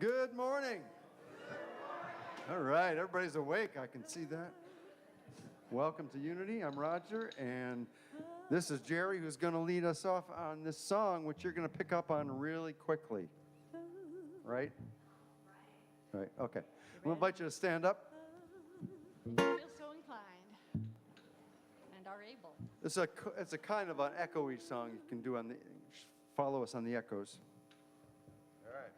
Good morning. All right, everybody's awake. I can see that. Welcome to Unity. I'm Roger, and this is Jerry, who's going to lead us off on this song, which you're going to pick up on really quickly. Right? Right. Okay. We'll invite you to stand up. Feel so inclined and are able. It's a kind of an echoey song you can do on the. Follow us on the echoes. All right.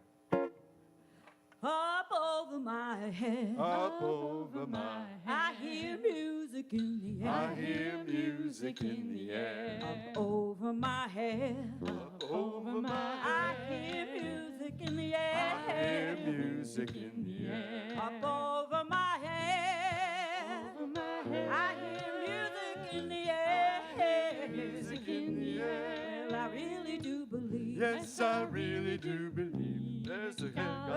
Up over my head, Up over my head, I hear music in the air. I hear music in the air. Up over my head, Up over my I head, hear music in the air. I hear music in the air. Up over my head, I hear music in the air. Music in the air. Well, I really do believe. Yes, I really do believe there's a God.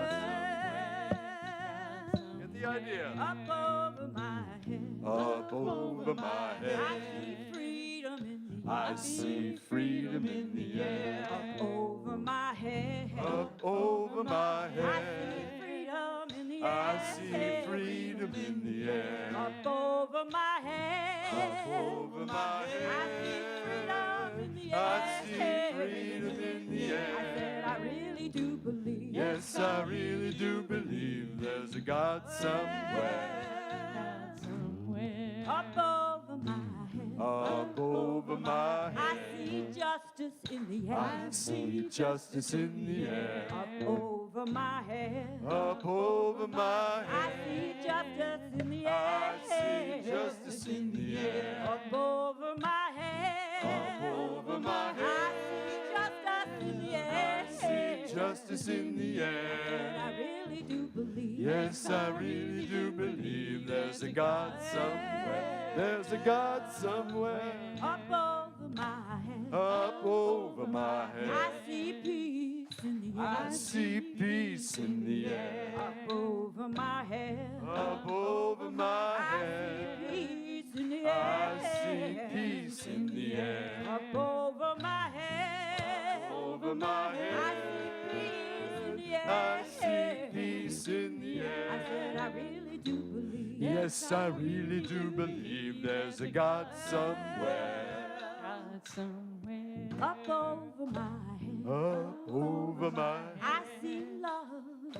Get the idea. Up over my head, Up over my I head, see freedom in the air. I see freedom in the air. Up over my head, Up over my I head, see freedom in the air. I see freedom in the air. Up over my head, Up over my head, I see freedom in the air. I see freedom in the I said air. I really do believe. Yes, I really do believe there's a God somewhere. Up over my head, Up over my I head, see justice in the air. I see justice in the air. Up over my head, Up over my I head, see justice in the air. I see justice in the air. Up over my head, Up over my I head, see justice in the air. I see justice in the And air. I really do believe. Yes, I really do believe there's a God somewhere. There's a God somewhere. Up over my head, Up over my I head, see peace in the air. I see peace in the air. Up over my head, Up over my I head, see peace in the air. I see peace in the air. Up over my head, Over my I head, see peace in the air. I see peace in the I said air. I really do believe. Yes, I really do believe there's a God somewhere. Up over my head, Up over my head, I see love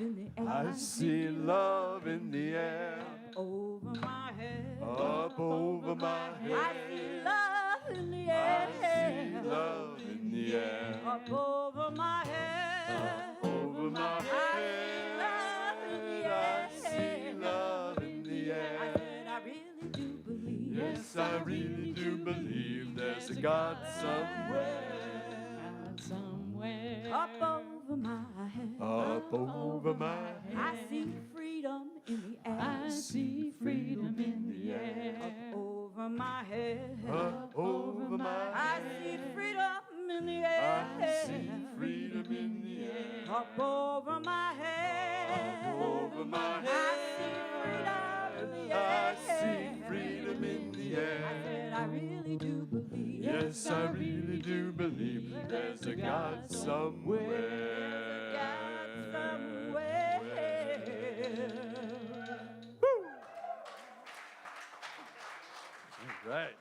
in the air. I see love in the air. Over my head, Up over my I see head, love in the I see air. love in the air. Up over my head, Over my head, I see love in the I air. said I really do believe. Yes, I really do believe there's a God somewhere. Up over my head, Up over my head, I see freedom in the air. I see freedom in the air. Up over my head, Up over my I head, see freedom in the air. I see freedom in the air. Up over my head, Over my I head, see freedom in the I air. see freedom in the I air. said I really do believe. Yes, I really do believe there's a God somewhere. God somewhere. Woo! All right.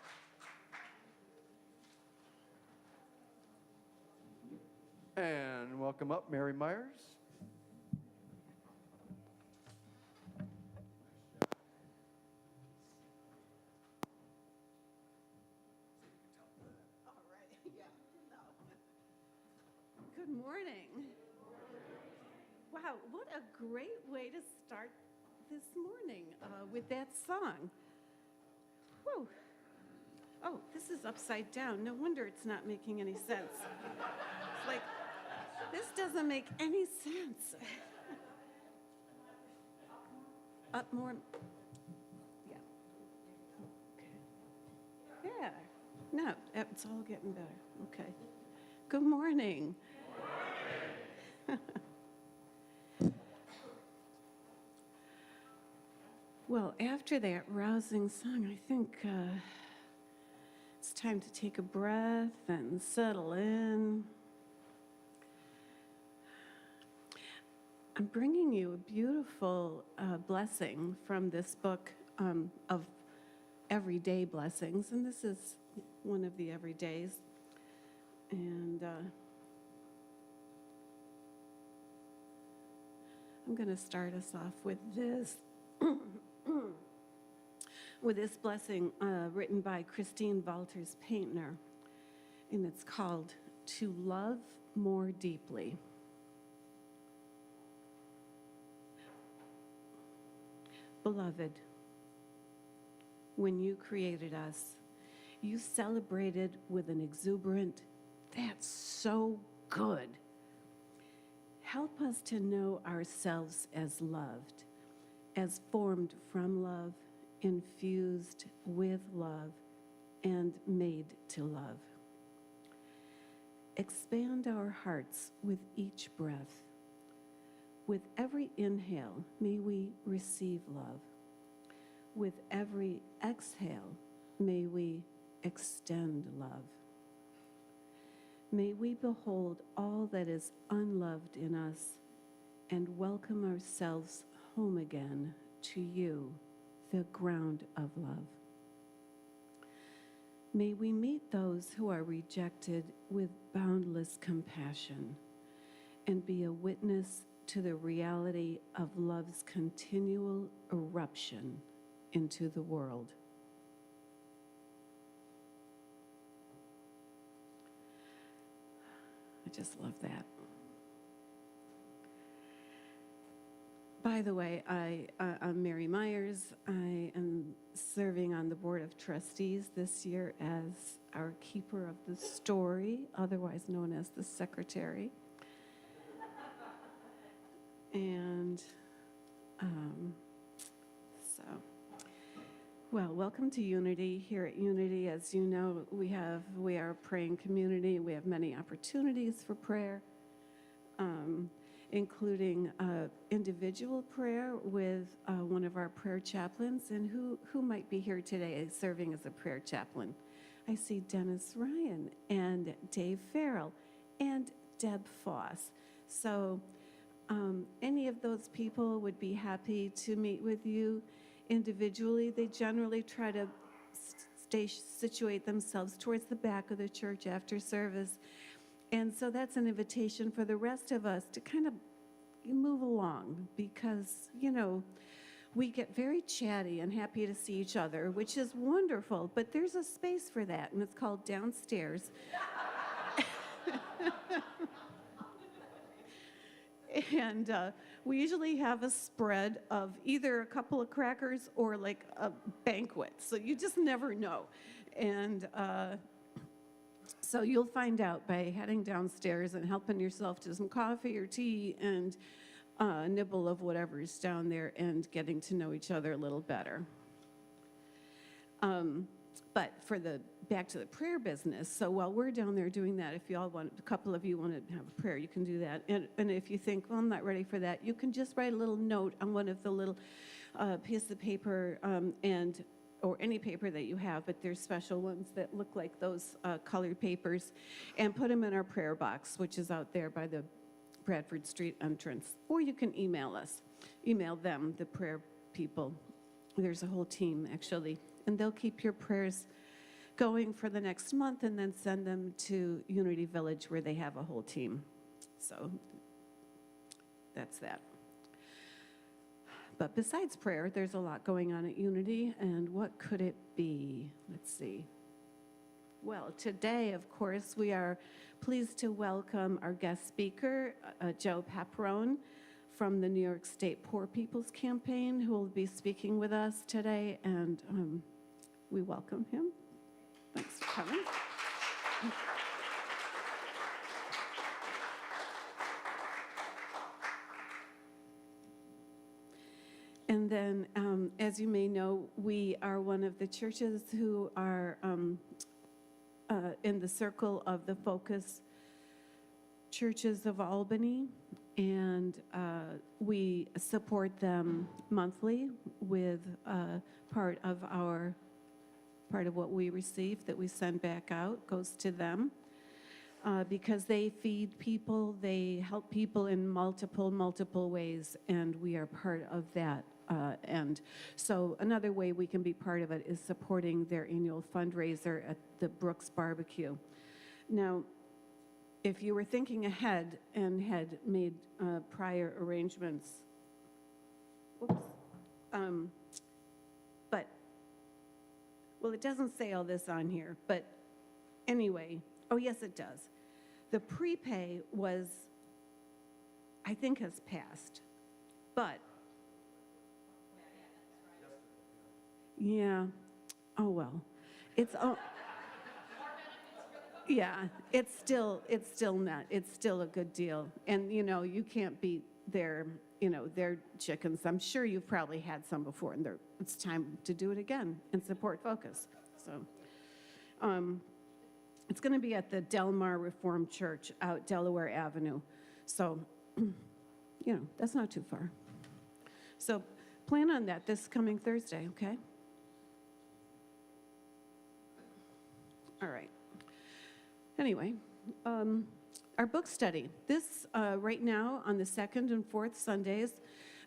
And welcome up, Mary Myers. All right, yeah, no. Good morning. Wow, what a great way to start this morning with that song. Whew. Oh, this is upside down. No wonder it's not making any sense. It's like, this doesn't make any sense. Up more. Yeah. Okay. Yeah. No, it's all getting better. Okay. Good morning. Well, after that rousing song, I think it's time to take a breath and settle in. I'm bringing you a beautiful blessing from this book of everyday blessings, and this is one of the everydays. And I'm going to start us off with this, with this blessing written by Christine Walters Paintner, and it's called "To Love More Deeply." Beloved, when you created us, you celebrated with an exuberant, "That's so good." Help us to know ourselves as loved, as formed from love, infused with love, and made to love. Expand our hearts with each breath. With every inhale, may we receive love. With every exhale, may we extend love. May we behold all that is unloved in us and welcome ourselves home again to you, the ground of love. May we meet those who are rejected with boundless compassion and be a witness to the reality of love's continual eruption into the world. I just love that. By the way, I'm Mary Myers. I am serving on the Board of Trustees this year as our keeper of the story, otherwise known as the secretary. And well, welcome to Unity. Here at Unity, as you know, we are a praying community. We have many opportunities for prayer, including individual prayer with one of our prayer chaplains. And who might be here today serving as a prayer chaplain? I see Dennis Ryan and Dave Farrell and Deb Foss. So any of those people would be happy to meet with you individually. They generally try to situate themselves towards the back of the church after service. And so that's an invitation for the rest of us to kind of move along because, you know, we get very chatty and happy to see each other, which is wonderful, but there's a space for that, and it's called downstairs. And we usually have a spread of either a couple of crackers or like a banquet. So you just never know. And so you'll find out by heading downstairs and helping yourself to some coffee or tea and a nibble of whatever's down there and getting to know each other a little better. But for back to the prayer business, so while we're down there doing that, if you all want, a couple of you want to have a prayer, you can do that. And if you think, well, I'm not ready for that, you can just write a little note on one of the little pieces of paper or any paper that you have, but there's special ones that look like those colored papers, and put them in our prayer box, which is out there by the Bradford Street entrance. Or you can email them, the prayer people. There's a whole team, actually. And they'll keep your prayers going for the next month and then send them to Unity Village where they have a whole team. So that's that. But besides prayer, there's a lot going on at Unity, and what could it be? Let's see. Well, today, of course, we are pleased to welcome our guest speaker, Joe Paparone, from the New York State Poor People's Campaign, who will be speaking with us today, and we welcome him. Thanks for coming. And then, as you may know, we are one of the churches who are in the circle of the Focus Churches of Albany, and we support them monthly with part of what we receive that we send back out goes to them. because they feed people, they help people in multiple ways, and we are part of that. And so another way we can be part of it is supporting their annual fundraiser at the Brooks Barbecue. Now, if you were thinking ahead and had made prior arrangements, well, it doesn't say all this on here, but anyway, oh yes, it does. The prepay was, I think, has passed, but yeah, oh well, it's yeah, it's still a good deal, and you know you can't beat their chickens. I'm sure you've probably had some before, and it's time to do it again and support Focus. So, it's going to be at the Del Mar Reformed Church out Delaware Avenue. So, that's not too far. So, plan on that this coming Thursday, okay? All right. Anyway, our book study. This, right now, on the second and fourth Sundays,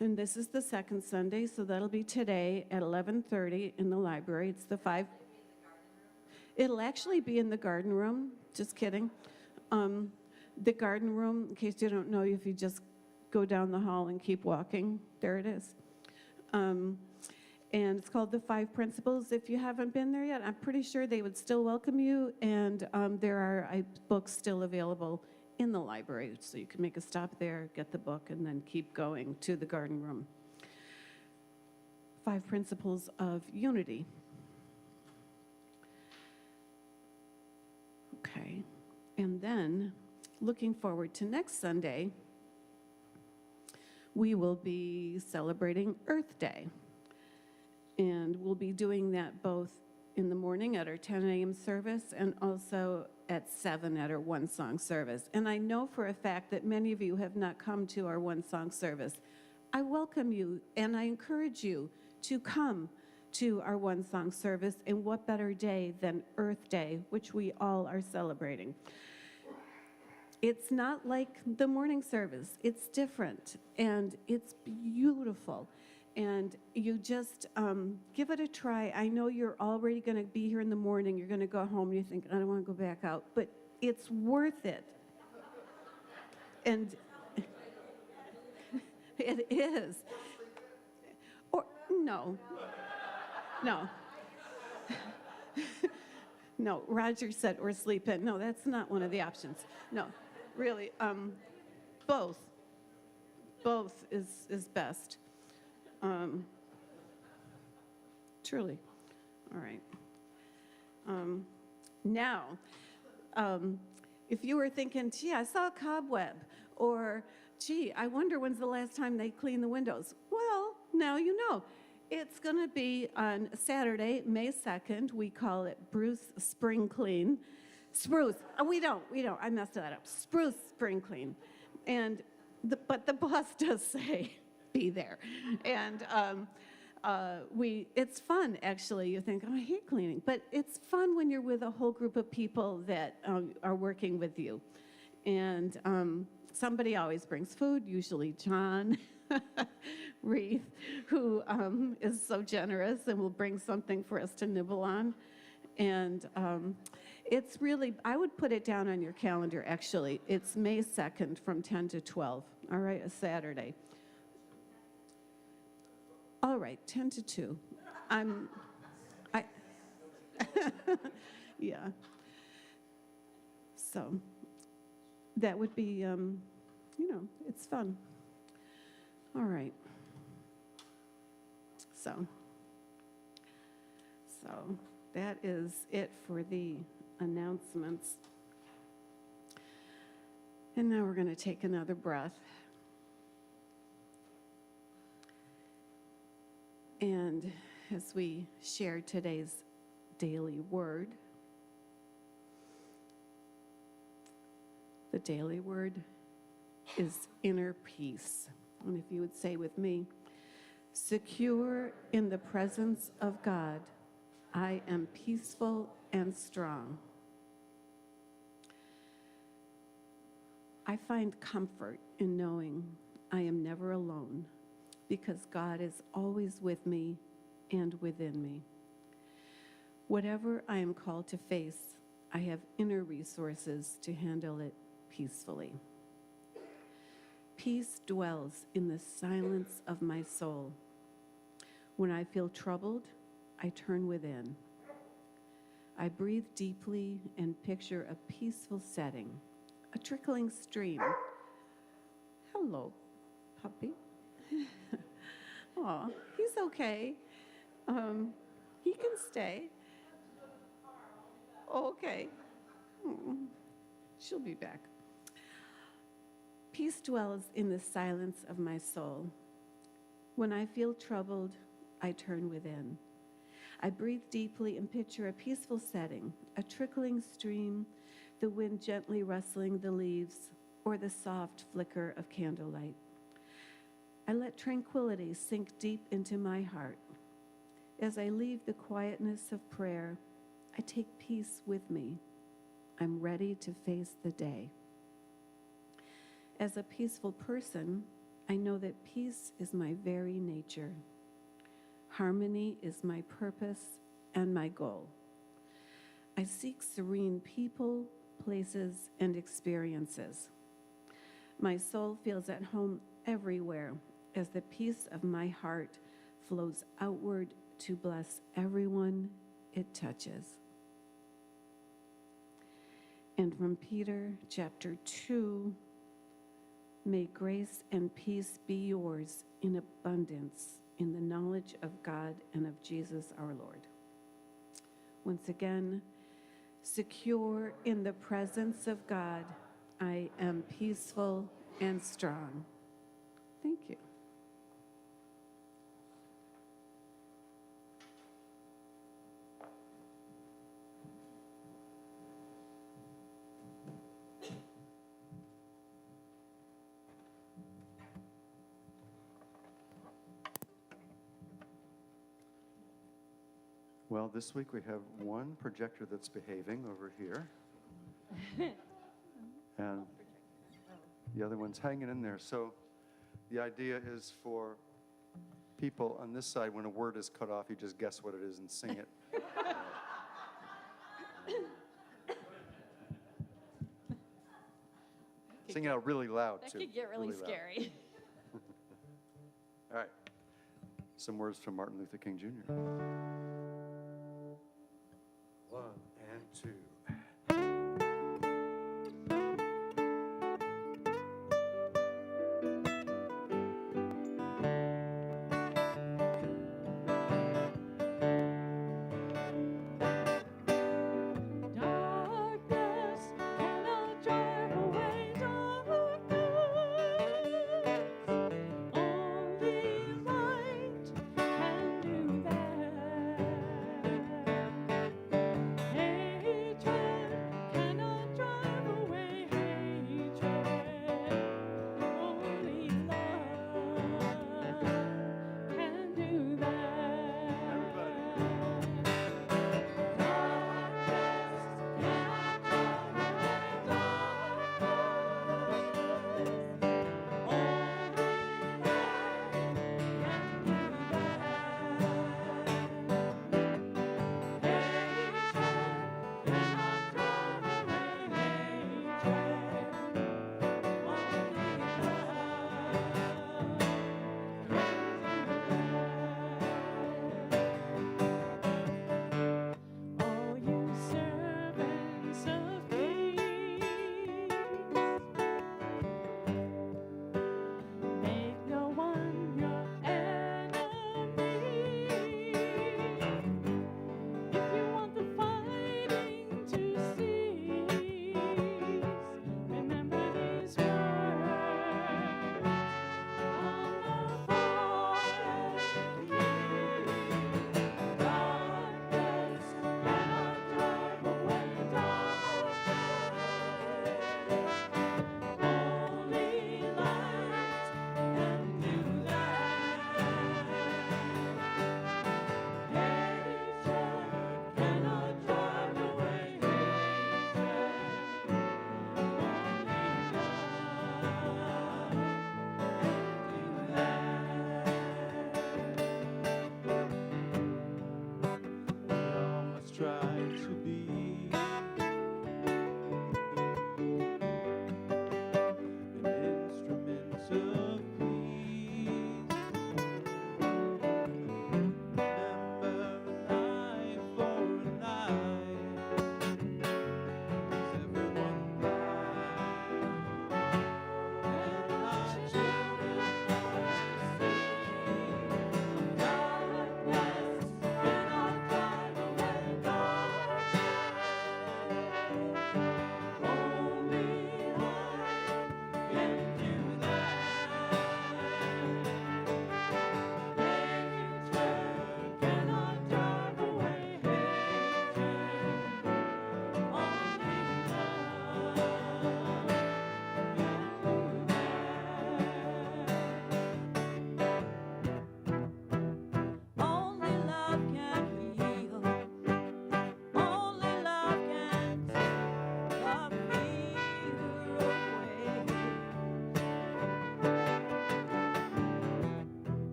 and this is the second Sunday, so that'll be today at 11:30 in the library. It's the 5. It'll actually be in the garden room. Just kidding. The garden room, in case you don't know, if you just go down the hall and keep walking, there it is. And it's called The 5 Principles. If you haven't been there yet, I'm pretty sure they would still welcome you, and there are books still available in the library, so you can make a stop there, get the book, and then keep going to the garden room. 5 Principles of Unity. Okay, and then looking forward to next Sunday, we will be celebrating Earth Day. And we'll be doing that both in the morning at our 10 a.m. service and also at 7 at our one-song service. And I know for a fact that many of you have not come to our one-song service. I welcome you and I encourage you to come to our one-song service, and what better day than Earth Day, which we all are celebrating. It's not like the morning service. It's different, and it's beautiful. And you just give it a try. I know you're already going to be here in the morning. You're going to go home and you think, I don't want to go back out. But it's worth it. And it is. Or, no. No, Roger said, or sleep in. No, that's not one of the options. No, really, both. Both is best. Truly. All right. Now, if you were thinking, gee, I saw a cobweb, or gee, I wonder when's the last time they cleaned the windows. Well, now you know. It's going to be on Saturday, May 2nd. We call it Bruce Spring Clean. Spruce. Oh, we don't. I messed that up. Spruce Spring Clean. And but the boss does say, be there. And it's fun, actually. You think, oh, I hate cleaning. But it's fun when you're with a whole group of people that are working with you. And somebody always brings food, usually John Reith, who is so generous and will bring something for us to nibble on. And it's really, I would put it down on your calendar, actually. It's May 2nd from 10 to 12, all right, a Saturday. All right, 10 to 2. Yeah. So that would be, it's fun. All right. So that is it for the announcements. And now we're going to take another breath. And as we share today's daily word, the daily word is inner peace. And if you would say with me, secure in the presence of God, I am peaceful and strong. I find comfort in knowing I am never alone because God is always with me and within me. Whatever I am called to face, I have inner resources to handle it peacefully. Peace dwells in the silence of my soul. When I feel troubled, I turn within. I breathe deeply and picture a peaceful setting, a trickling stream. Hello, puppy. Oh, he's okay. He can stay. Okay. She'll be back. Peace dwells in the silence of my soul. When I feel troubled, I turn within. I breathe deeply and picture a peaceful setting, a trickling stream, the wind gently rustling the leaves, or the soft flicker of candlelight. I let tranquility sink deep into my heart. As I leave the quietness of prayer, I take peace with me. I'm ready to face the day. As a peaceful person, I know that peace is my very nature. Harmony is my purpose and my goal. I seek serene people, places, and experiences. My soul feels at home everywhere as the peace of my heart flows outward to bless everyone it touches. And from Peter chapter 2, may grace and peace be yours in abundance in the knowledge of God and of Jesus our Lord. Once again, secure in the presence of God, I am peaceful and strong. Thank you. Well, this week we have one projector that's behaving over here. And the other one's hanging in there. So the idea is for people on this side, when a word is cut off, you just guess what it is and sing it. Sing it out really loud, That too. could get really loud. scary. All right. Some words from Martin Luther King Jr. 1 and 2. Darkness cannot drive away darkness. Only light can do that.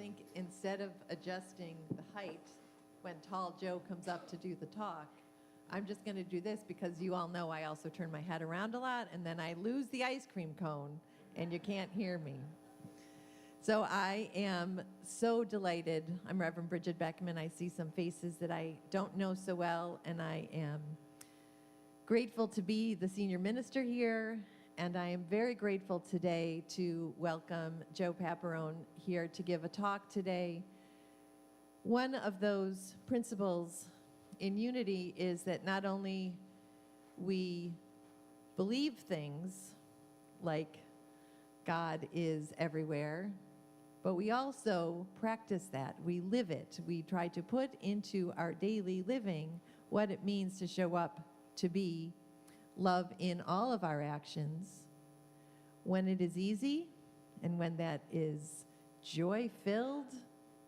think instead of adjusting the height when tall Joe comes up to do the talk, I'm just going to do this because you all know I also turn my head around a lot, and then I lose the ice cream cone, and you can't hear me. So I am so delighted. I'm Reverend Bridget Beckman. I see some faces that I don't know so well, and I am grateful to be the senior minister here, and I am very grateful today to welcome Joe Paparone here to give a talk today. One of those principles in unity is that not only we believe things like God is everywhere, but we also practice that. We live it. We try to put into our daily living what it means to show up to be love in all of our actions, when it is easy and when that is joy-filled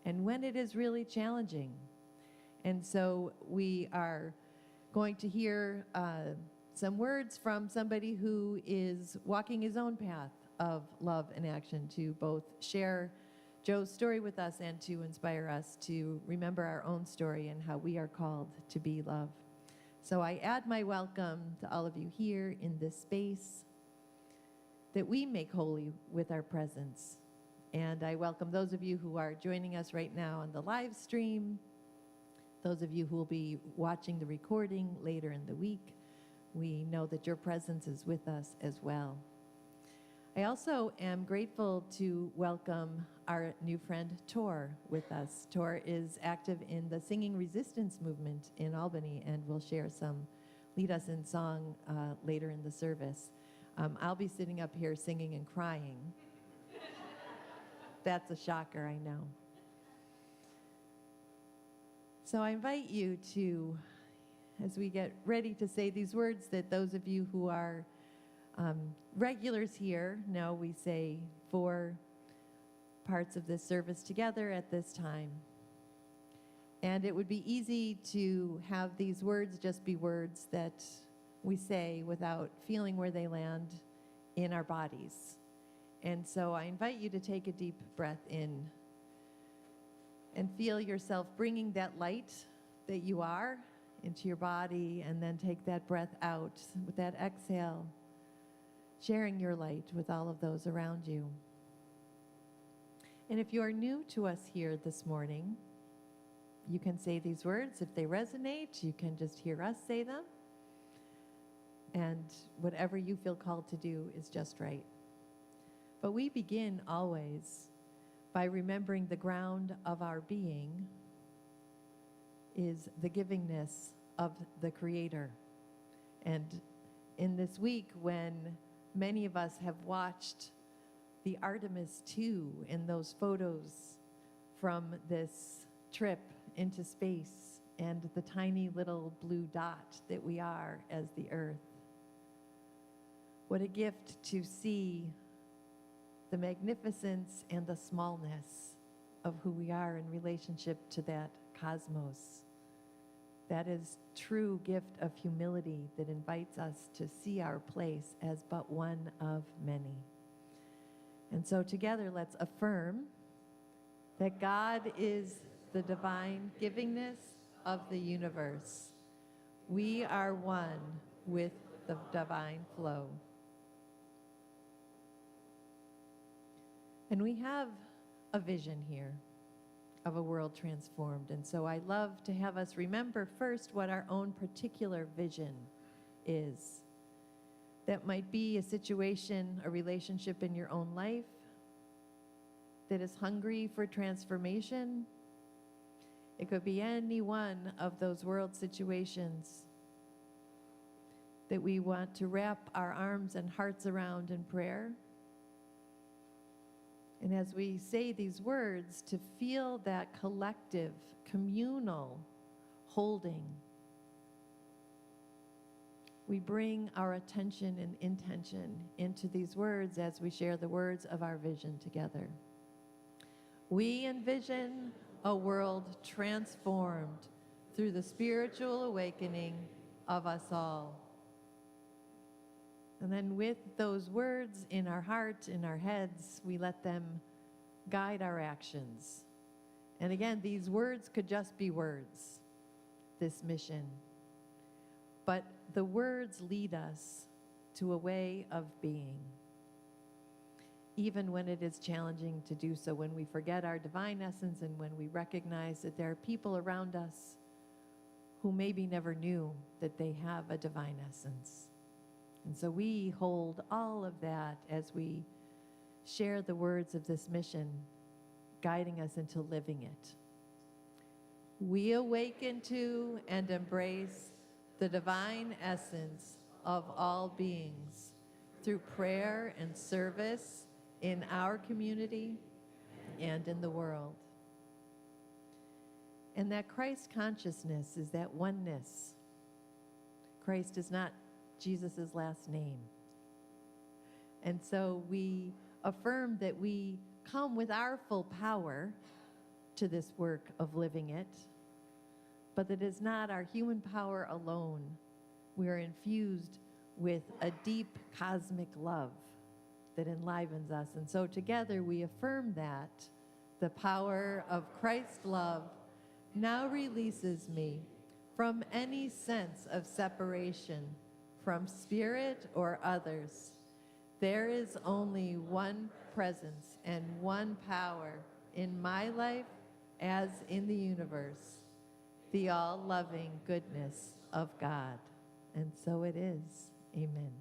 and when it is really challenging. And so we are going to hear some words from somebody who is walking his own path of love and action to both share Joe's story with us and to inspire us to remember our own story and how we are called to be love. So I add my welcome to all of you here in this space that we make holy with our presence. And I welcome those of you who are joining us right now on the live stream, those of you who will be watching the recording later in the week. We know that your presence is with us as well. I also am grateful to welcome our new friend Tor with us. Tor is active in the Singing Resistance movement in Albany and will lead us in song later in the service. I'll be sitting up here singing and crying. That's a shocker, I know. So I invite you to, as we get ready to say these words, that those of you who are regulars here know we say 4 parts of this service together at this time. And it would be easy to have these words just be words that we say without feeling where they land in our bodies. And so I invite you to take a deep breath in and feel yourself bringing that light that you are into your body, and then take that breath out with that exhale, sharing your light with all of those around you. And if you are new to us here this morning, you can say these words. If they resonate, you can just hear us say them. And whatever you feel called to do is just right. But we begin always by remembering the ground of our being is the givingness of the Creator. And in this week, when many of us have watched the Artemis II in those photos from this trip into space and the tiny little blue dot that we are as the Earth. What a gift to see the magnificence and the smallness of who we are in relationship to that cosmos. That is true gift of humility that invites us to see our place as but one of many. And so together, let's affirm that God is the divine givingness of the universe. We are one with the divine flow. And we have a vision here of a world transformed. And so I love to have us remember first what our own particular vision is. That might be a situation, a relationship in your own life that is hungry for transformation. It could be any one of those world situations that we want to wrap our arms and hearts around in prayer. And as we say these words, to feel that collective, communal holding, we bring our attention and intention into these words as we share the words of our vision together. We envision a world transformed through the spiritual awakening of us all. And then with those words in our heart, in our heads, we let them guide our actions. And again, these words could just be words, this mission. But the words lead us to a way of being, even when it is challenging to do so, when we forget our divine essence and when we recognize that there are people around us who maybe never knew that they have a divine essence. And so we hold all of that as we share the words of this mission, guiding us into living it. We awaken to and embrace the divine essence of all beings through prayer and service in our community and in the world. And that Christ consciousness is that oneness. Christ is not Jesus' last name. And so we affirm that we come with our full power to this work of living it, but that it is not our human power alone. We are infused with a deep cosmic love that enlivens us. And so together we affirm that the power of Christ's love now releases me from any sense of separation from spirit or others. There is only one presence and one power in my life as in the universe, the all-loving goodness of God. And so it is. Amen.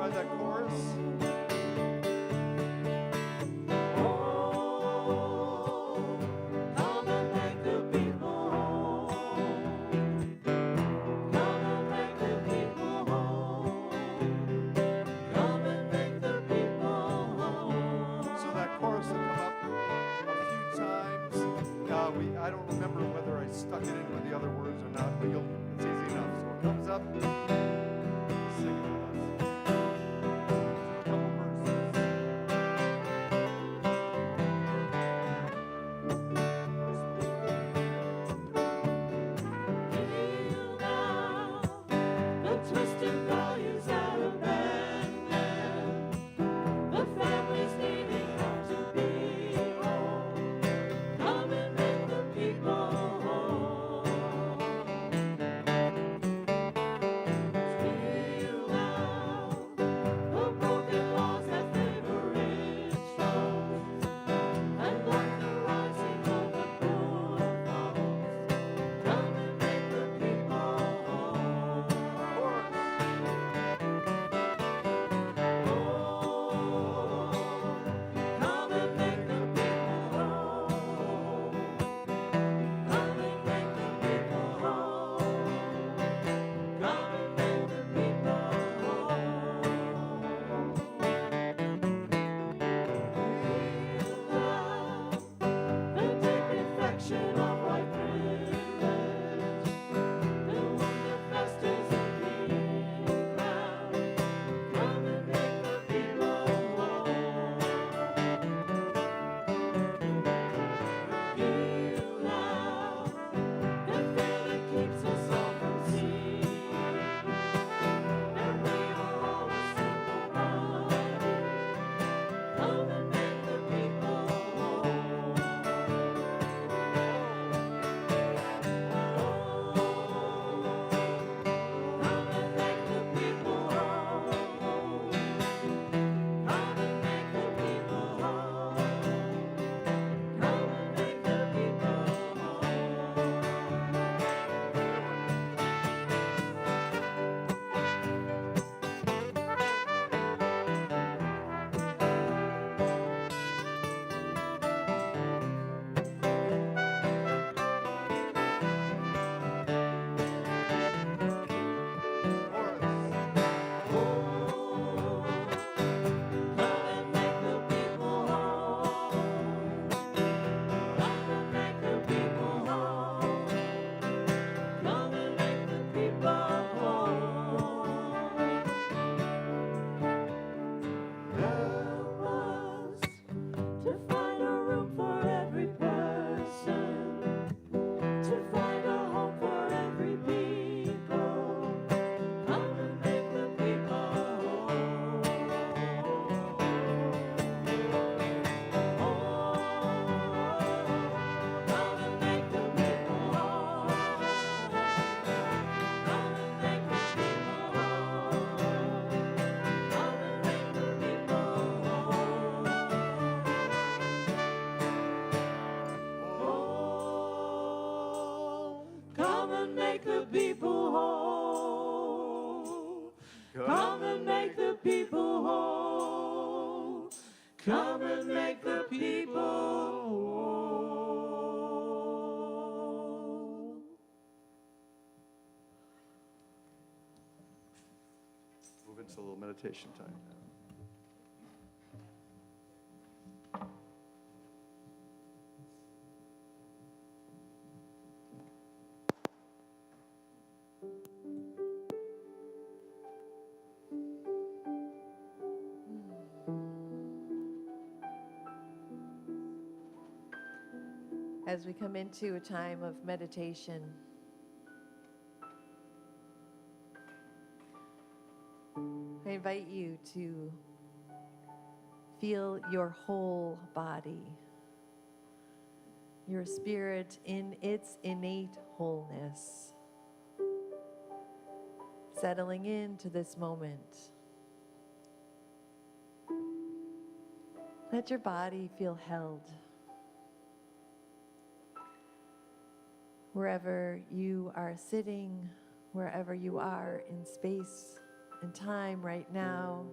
Try that chorus. So that chorus will come up a few times. I don't remember whether I stuck it in with the other words or not, but it's easy enough. So it comes up. Sing it with us. A couple verses. The twisted values are abandoned. The families needing how to be whole. Come and make the people whole. Come and make the people whole. Come and make the people whole. Move into a little meditation time now. As we come into a time of meditation, I invite you to feel your whole body, your spirit in its innate wholeness, settling into this moment. Let your body feel held. Wherever you are sitting, wherever you are in space and time right now,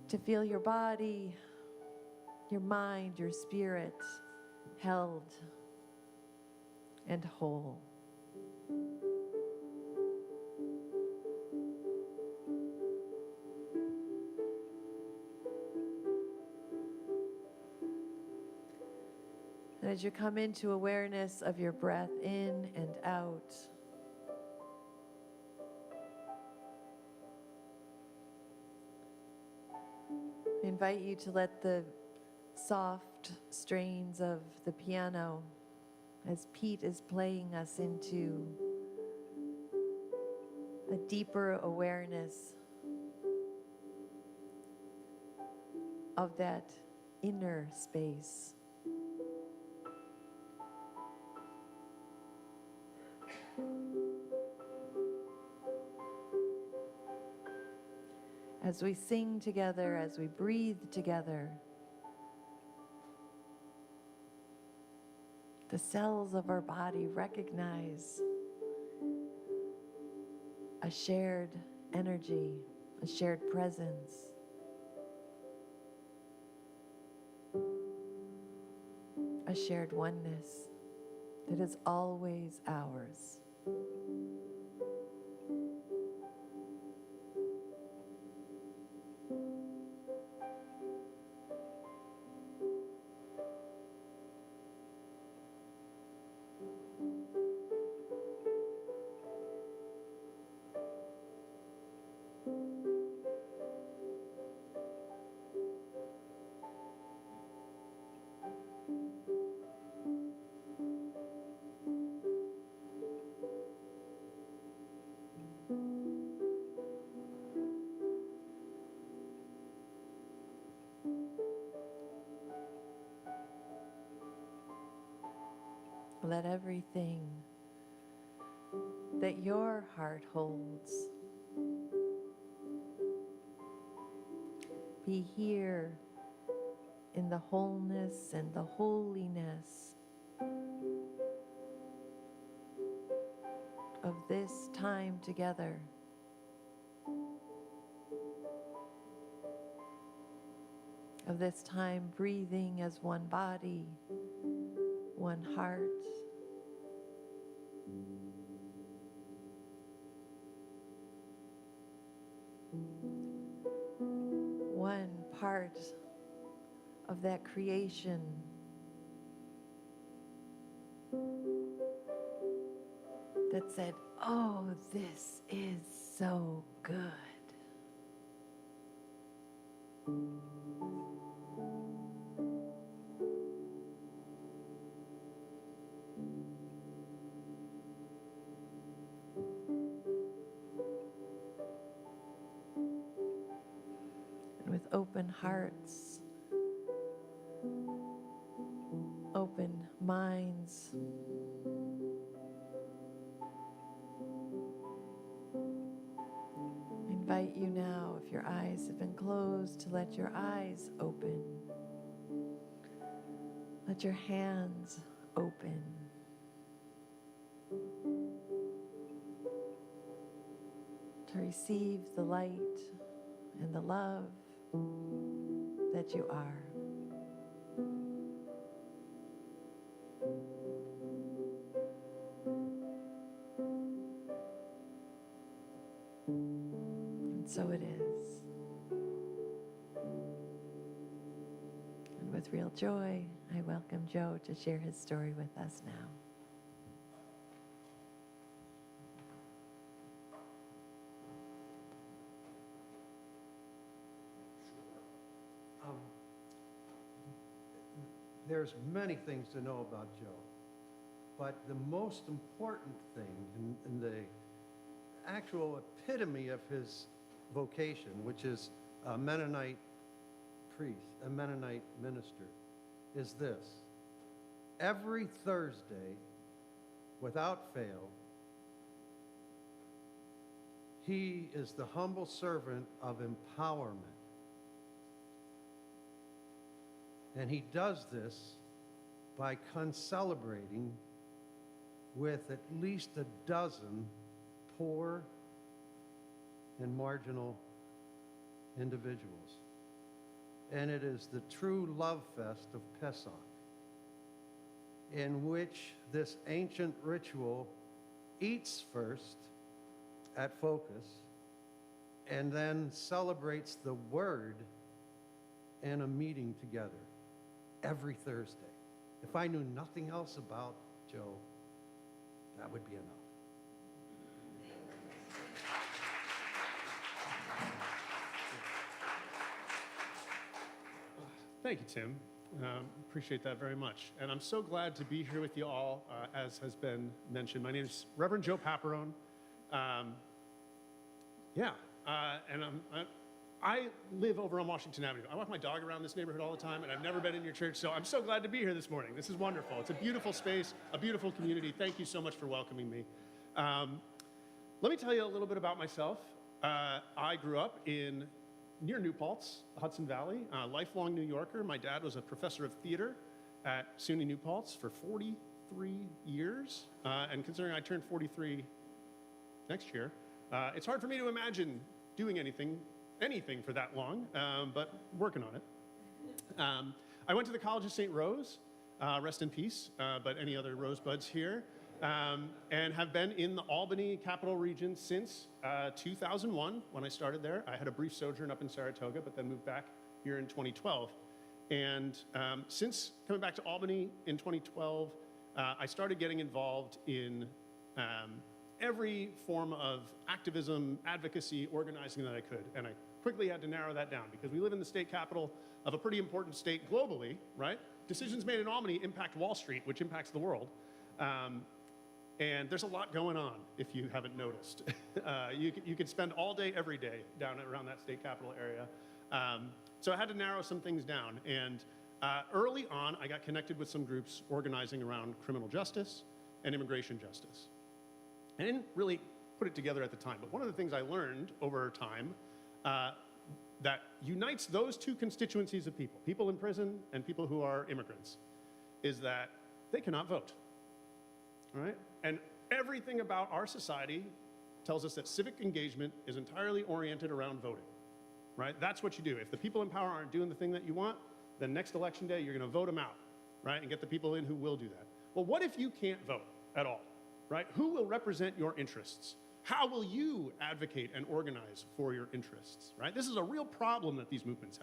to feel your body, your mind, your spirit held and whole. And as you come into awareness of your breath in and out, I invite you to let the soft strains of the piano, as Pete is playing us into a deeper awareness of that inner space. As we sing together, as we breathe together, the cells of our body recognize a shared energy, a shared presence. A shared oneness that is always ours. Let everything that your heart holds be here in the wholeness and the holiness of this time together. Of this time breathing as one body, one heart. One part of that creation that said, oh, this is so good. With open hearts, open minds, I invite you now, if your eyes have been closed, to let your eyes open. Let your hands open. To to receive the light and the love that you are. And so it is. And with real joy, I welcome Joe to share his story with us now. There's many things to know about Joe, but the most important thing and the actual epitome of his vocation, which is a Mennonite priest, a Mennonite minister, is this. Every Thursday, without fail, he is the humble servant of empowerment. And he does this by concelebrating with at least a dozen poor and marginal individuals. And it is the true love fest of Pesach, in which this ancient ritual eats first at Focus and then celebrates the word in a meeting together every Thursday. If I knew nothing else about Joe, that would be enough. Thank you, Tim. Appreciate that very much. And I'm so glad to be here with you all, as has been mentioned. My name is Reverend Joe Paparone. And I live over on Washington Avenue. I walk my dog around this neighborhood all the time, and I've never been in your church, so I'm so glad to be here this morning. This is wonderful. It's a beautiful space, a beautiful community. Thank you so much for welcoming me. Let me tell you a little bit about myself. I grew up near New Paltz, Hudson Valley, a lifelong New Yorker. My dad was a professor of theater at SUNY New Paltz for 43 years, and considering I turned 43 next year, it's hard for me to imagine doing anything for that long, but working on it. I went to the College of St. Rose, rest in peace, but any other rosebuds here, and have been in the Albany Capital Region since 2001 when I started there. I had a brief sojourn up in Saratoga, but then moved back here in 2012. And since coming back to Albany in 2012, I started getting involved in every form of activism, advocacy, organizing that I could. And I quickly had to narrow that down because we live in the state capital of a pretty important state globally, right? Decisions made in Albany impact Wall Street, which impacts the world. And there's a lot going on, if you haven't noticed. You could spend all day, every day down around that state capital area. So I had to narrow some things down. And early on, I got connected with some groups organizing around criminal justice and immigration justice. I didn't really put it together at the time, but one of the things I learned over time that unites those two constituencies of people in prison and people who are immigrants, is that they cannot vote, all right? And everything about our society tells us that civic engagement is entirely oriented around voting, right? That's what you do. If the people in power aren't doing the thing that you want, then next election day, you're gonna vote them out, right? And get the people in who will do that. Well, what if you can't vote at all? Right? Who will represent your interests? How will you advocate and organize for your interests? Right? This is a real problem that these movements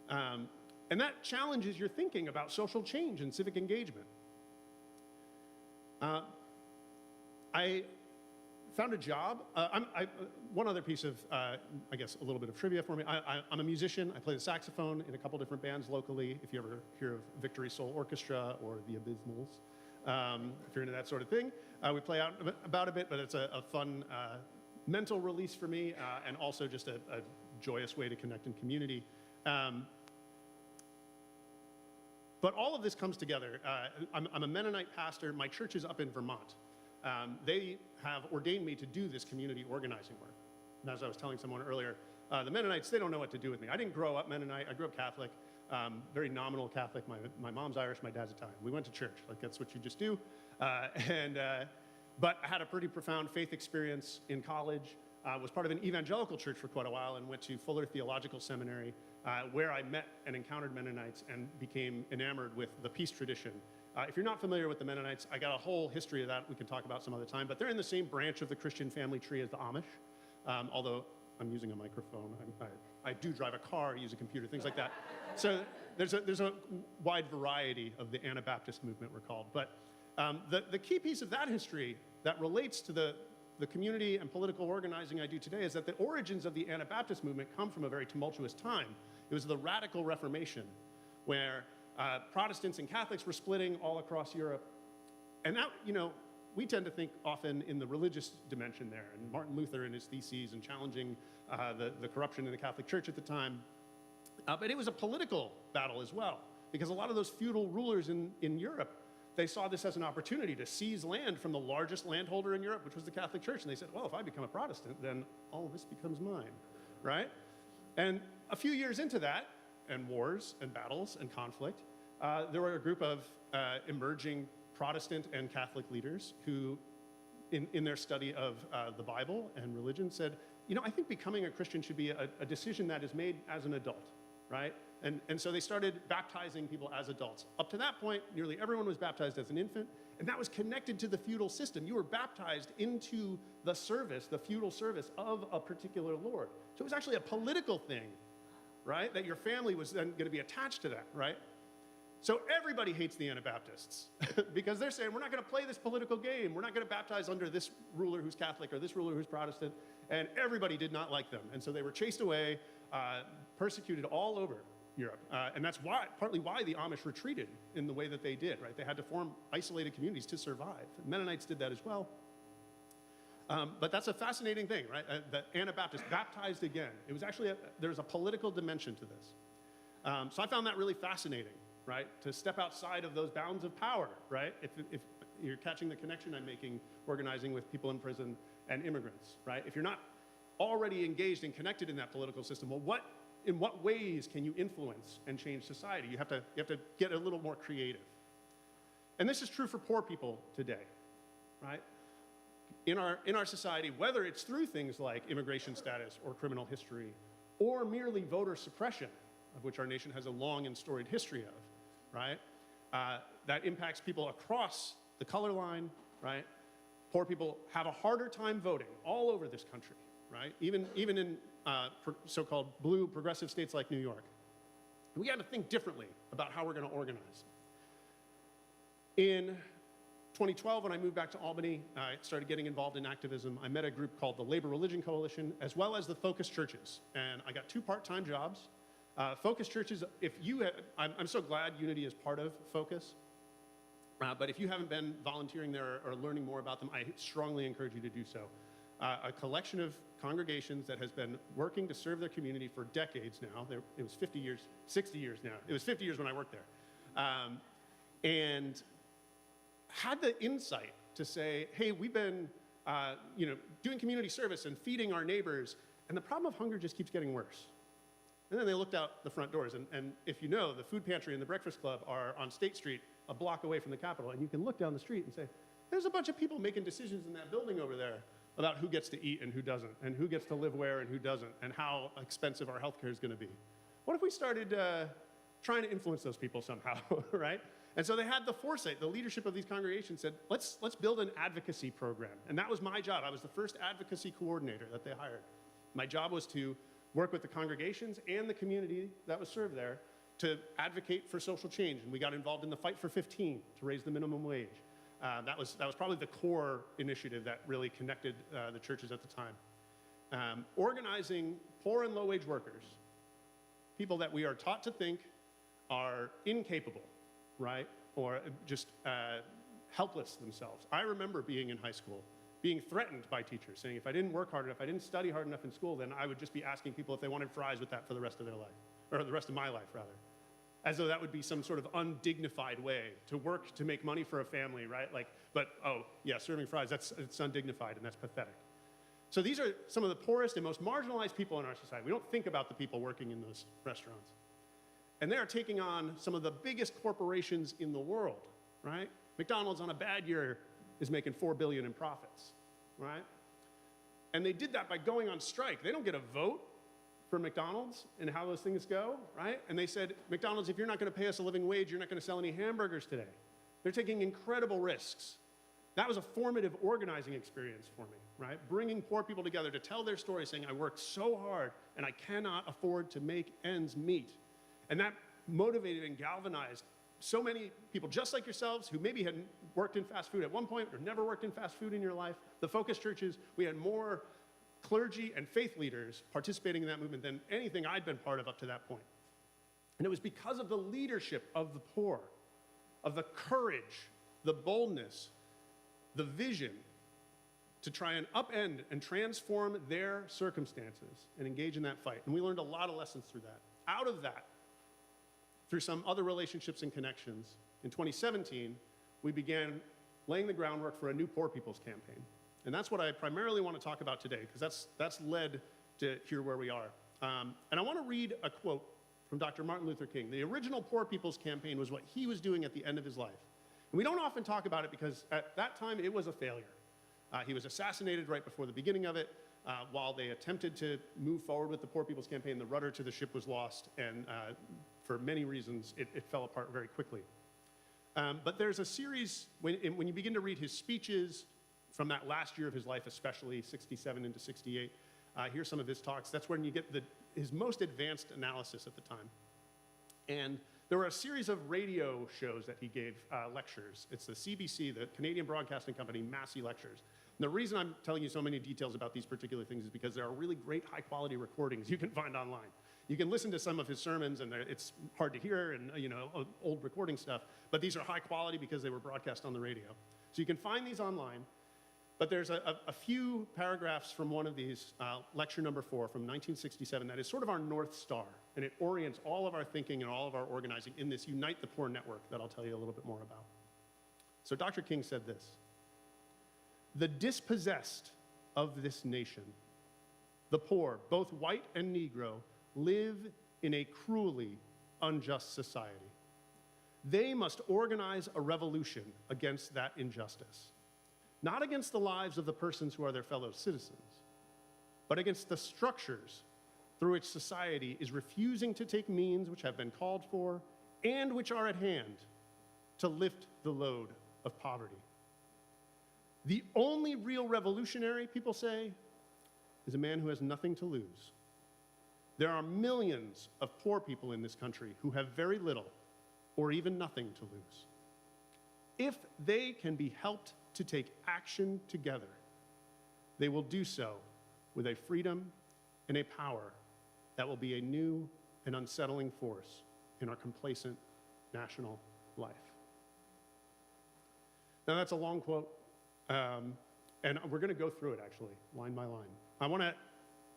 have. And that challenges your thinking about social change and civic engagement. I found a job. One other piece of, I guess, a little bit of trivia for me. I'm a musician. I play the saxophone in a couple different bands locally. If you ever hear of Victory Soul Orchestra or the Abysmals. If you're into that sort of thing. We play out about a bit, but it's a fun mental release for me, and also just a joyous way to connect in community. But all of this comes together. I'm a Mennonite pastor. My church is up in Vermont. They have ordained me to do this community organizing work. And as I was telling someone earlier, the Mennonites, they don't know what to do with me. I didn't grow up Mennonite. I grew up Catholic. Very nominal Catholic. My mom's Irish, my dad's Italian. We went to church, like that's what you just do. But I had a pretty profound faith experience in college. was part of an evangelical church for quite a while and went to Fuller Theological Seminary, where I met and encountered Mennonites and became enamored with the peace tradition. If you're not familiar with the Mennonites, I got a whole history of that we can talk about some other time, but they're in the same branch of the Christian family tree as the Amish, although I'm using a microphone. I do drive a car, use a computer, things like that. So there's a wide variety of the Anabaptist movement, we're called. But the key piece of that history that relates to the community and political organizing I do today is that the origins of the Anabaptist movement come from a very tumultuous time. It was the Radical Reformation, where Protestants and Catholics were splitting all across Europe. And that, we tend to think often in the religious dimension there, and Martin Luther and his theses and challenging the corruption in the Catholic Church at the time. But it was a political battle as well, because a lot of those feudal rulers in Europe, they saw this as an opportunity to seize land from the largest landholder in Europe, which was the Catholic Church. And they said, well, if I become a Protestant, then all of this becomes mine, right? And a few years into that, and wars and battles and conflict, there were a group of emerging Protestant and Catholic leaders who, in their study of the Bible and religion, said, I think becoming a Christian should be a decision that is made as an adult, right? And so they started baptizing people as adults. Up to that point, nearly everyone was baptized as an infant, and that was connected to the feudal system. You were baptized into the service, the feudal service of a particular lord. So it was actually a political thing, right? That your family was then going to be attached to that, right? So everybody hates the Anabaptists because they're saying, we're not going to play this political game. We're not going to baptize under this ruler who's Catholic or this ruler who's Protestant. And everybody did not like them. And so they were chased away, persecuted all over Europe. And that's partly why the Amish retreated in the way that they did, right? They had to form isolated communities to survive. Mennonites did that as well. But that's a fascinating thing, right? The Anabaptists baptized again. It was actually, there's a political dimension to this. So I found that really fascinating, right? To step outside of those bounds of power, right? If you're catching the connection I'm making, organizing with people in prison and immigrants, right? If you're not already engaged and connected in that political system, well, in what ways can you influence and change society? You have to get a little more creative. And this is true for poor people today, right? In our society, whether it's through things like immigration status or criminal history, or merely voter suppression, of which our nation has a long and storied history of, right? That impacts people across the color line, right? Poor people have a harder time voting all over this country, right? Even in so-called blue progressive states like New York. We got to think differently about how we're going to organize. In 2012, when I moved back to Albany, I started getting involved in activism. I met a group called the Labor Religion Coalition, as well as the Focus Churches. And I got 2 part-time jobs. Focus Churches, I'm so glad Unity is part of Focus. But if you haven't been volunteering there or learning more about them, I strongly encourage you to do so. A collection of congregations that has been working to serve their community for decades now. It was 50 years, 60 years now. It was 50 years when I worked there. And had the insight to say, hey, we've been doing community service and feeding our neighbors, and the problem of hunger just keeps getting worse. And then they looked out the front doors, and if you know, the food pantry and the breakfast club are on State Street, a block away from the Capitol, and you can look down the street and say, there's a bunch of people making decisions in that building over there about who gets to eat and who doesn't, and who gets to live where and who doesn't, and how expensive our healthcare is going to be. What if we started trying to influence those people somehow, right? And so they had the foresight, the leadership of these congregations said, let's build an advocacy program. And that was my job. I was the first advocacy coordinator that they hired. My job was to work with the congregations and the community that was served there to advocate for social change. And we got involved in the Fight for 15 to raise the minimum wage. That was probably the core initiative that really connected the churches at the time. Organizing poor and low-wage workers, people that we are taught to think are incapable, right? Or just helpless themselves. I remember being in high school, being threatened by teachers, saying if I didn't work hard enough, if I didn't study hard enough in school, then I would just be asking people if they wanted fries with that for the rest of their life, or the rest of my life, rather. As though that would be some sort of undignified way to work to make money for a family, right? But serving fries, it's undignified and that's pathetic. So these are some of the poorest and most marginalized people in our society. We don't think about the people working in those restaurants. And they are taking on some of the biggest corporations in the world, right? McDonald's on a bad year is making $4 billion in profits, right? And they did that by going on strike. They don't get a vote for McDonald's and how those things go, right? And they said, McDonald's, if you're not going to pay us a living wage, you're not going to sell any hamburgers today. They're taking incredible risks. That was a formative organizing experience for me, right? Bringing poor people together to tell their story, saying, I worked so hard and I cannot afford to make ends meet. And that motivated and galvanized so many people, just like yourselves, who maybe hadn't worked in fast food at one point or never worked in fast food in your life. The focus churches, we had more clergy and faith leaders participating in that movement than anything I'd been part of up to that point. And it was because of the leadership of the poor, of the courage, the boldness, the vision to try and upend and transform their circumstances and engage in that fight. And we learned a lot of lessons through that. Out of that, through some other relationships and connections, in 2017, we began laying the groundwork for a new Poor People's Campaign. And that's what I primarily want to talk about today, because that's led to here where we are. And I want to read a quote from Dr. Martin Luther King. The original Poor People's Campaign was what he was doing at the end of his life. And we don't often talk about it because at that time it was a failure. He was assassinated right before the beginning of it. While they attempted to move forward with the Poor People's Campaign, the rudder to the ship was lost, and for many reasons, it fell apart very quickly. But there's a series, when you begin to read his speeches from that last year of his life, especially 67 into 68, here's some of his talks. That's when you get his most advanced analysis at the time. And there were a series of radio shows that he gave lectures. It's the CBC, the Canadian Broadcasting Company, Massey Lectures. And the reason I'm telling you so many details about these particular things is because there are really great high-quality recordings you can find online. You can listen to some of his sermons, and it's hard to hear, and old recording stuff. But these are high quality because they were broadcast on the radio. So you can find these online. But there's a few paragraphs from one of these, lecture number 4 from 1967, that is sort of our North Star. And it orients all of our thinking and all of our organizing in this Unite the Poor network that I'll tell you a little bit more about. So Dr. King said this: "The dispossessed of this nation, the poor, both white and Negro, live in a cruelly unjust society. They must organize a revolution against that injustice, not against the lives of the persons who are their fellow citizens, but against the structures through which society is refusing to take means which have been called for and which are at hand to lift the load of poverty. The only real revolutionary, people say, is a man who has nothing to lose. There are millions of poor people in this country who have very little or even nothing to lose. If they can be helped to take action together, they will do so with a freedom and a power that will be a new and unsettling force in our complacent national life." Now, that's a long quote, and we're going to go through it, actually, line by line. I want to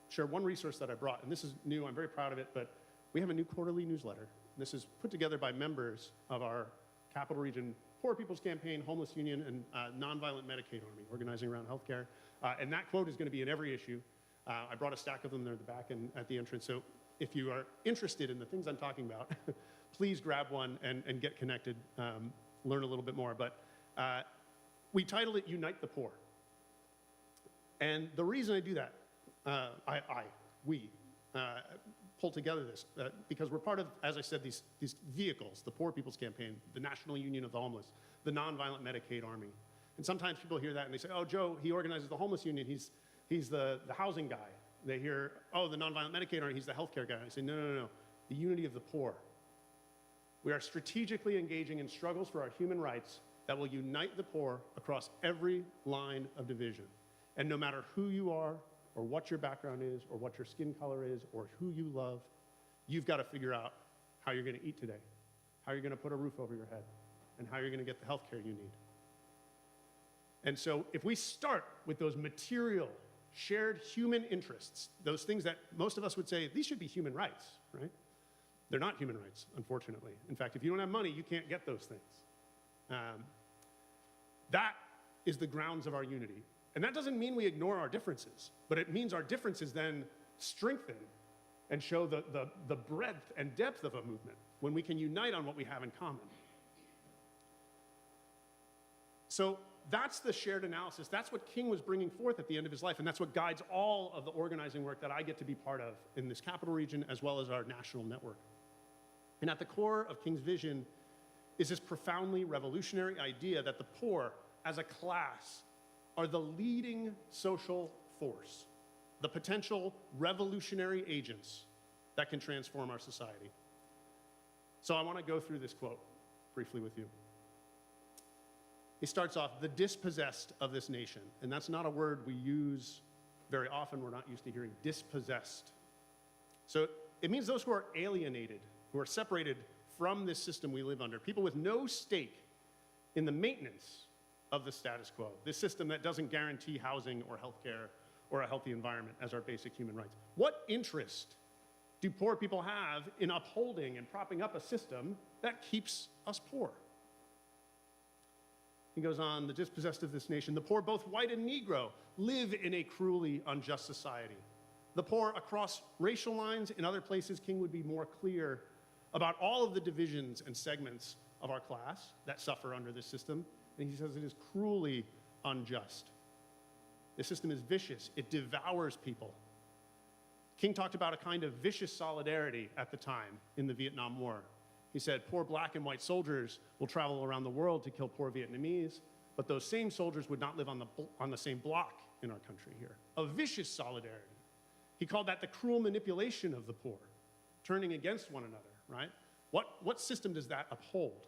share one resource that I brought, and this is new. I'm very proud of it, but we have a new quarterly newsletter. This is put together by members of our Capital Region Poor People's Campaign, Homeless Union, and Nonviolent Medicaid Army, organizing around healthcare. And that quote is going to be in every issue. I brought a stack of them there at the back and at the entrance. So if you are interested in the things I'm talking about, please grab one and get connected, learn a little bit more. But we titled it Unite the Poor. And the reason I do that, we pull together this because we're part of, as I said, these vehicles, the Poor People's Campaign, the National Union of the Homeless, the Nonviolent Medicaid Army. And sometimes people hear that and they say, oh, Joe, he organizes the homeless union, he's the housing guy. They hear, oh, the Nonviolent Medicaid Army, he's the healthcare guy. I say, no, the unity of the poor. We are strategically engaging in struggles for our human rights that will unite the poor across every line of division. And no matter who you are, or what your background is, or what your skin color is, or who you love, you've got to figure out how you're going to eat today, how you're going to put a roof over your head, and how you're going to get the health care you need. And so if we start with those material, shared human interests, those things that most of us would say, these should be human rights, right? They're not human rights, unfortunately. In fact, if you don't have money, you can't get those things. That is the grounds of our unity. And that doesn't mean we ignore our differences, but it means our differences then strengthen and show the breadth and depth of a movement when we can unite on what we have in common. So that's the shared analysis. That's what King was bringing forth at the end of his life, and that's what guides all of the organizing work that I get to be part of in this capital region as well as our national network. And at the core of King's vision is this profoundly revolutionary idea that the poor, as a class, are the leading social force, the potential revolutionary agents that can transform our society. So I want to go through this quote briefly with you. He starts off, the dispossessed of this nation. And that's not a word we use very often. We're not used to hearing dispossessed. So it means those who are alienated, who are separated from this system we live under, people with no stake in the maintenance of the status quo, this system that doesn't guarantee housing or healthcare or a healthy environment as our basic human rights. What interest do poor people have in upholding and propping up a system that keeps us poor? He goes on, the dispossessed of this nation, the poor, both white and Negro, live in a cruelly unjust society. The poor across racial lines, in other places, King would be more clear about all of the divisions and segments of our class that suffer under this system. And he says it is cruelly unjust. The system is vicious. It devours people. King talked about a kind of vicious solidarity at the time in the Vietnam War. He said, poor black and white soldiers will travel around the world to kill poor Vietnamese, but those same soldiers would not live on the same block in our country here. A vicious solidarity. He called that the cruel manipulation of the poor, turning against one another, right? What system does that uphold?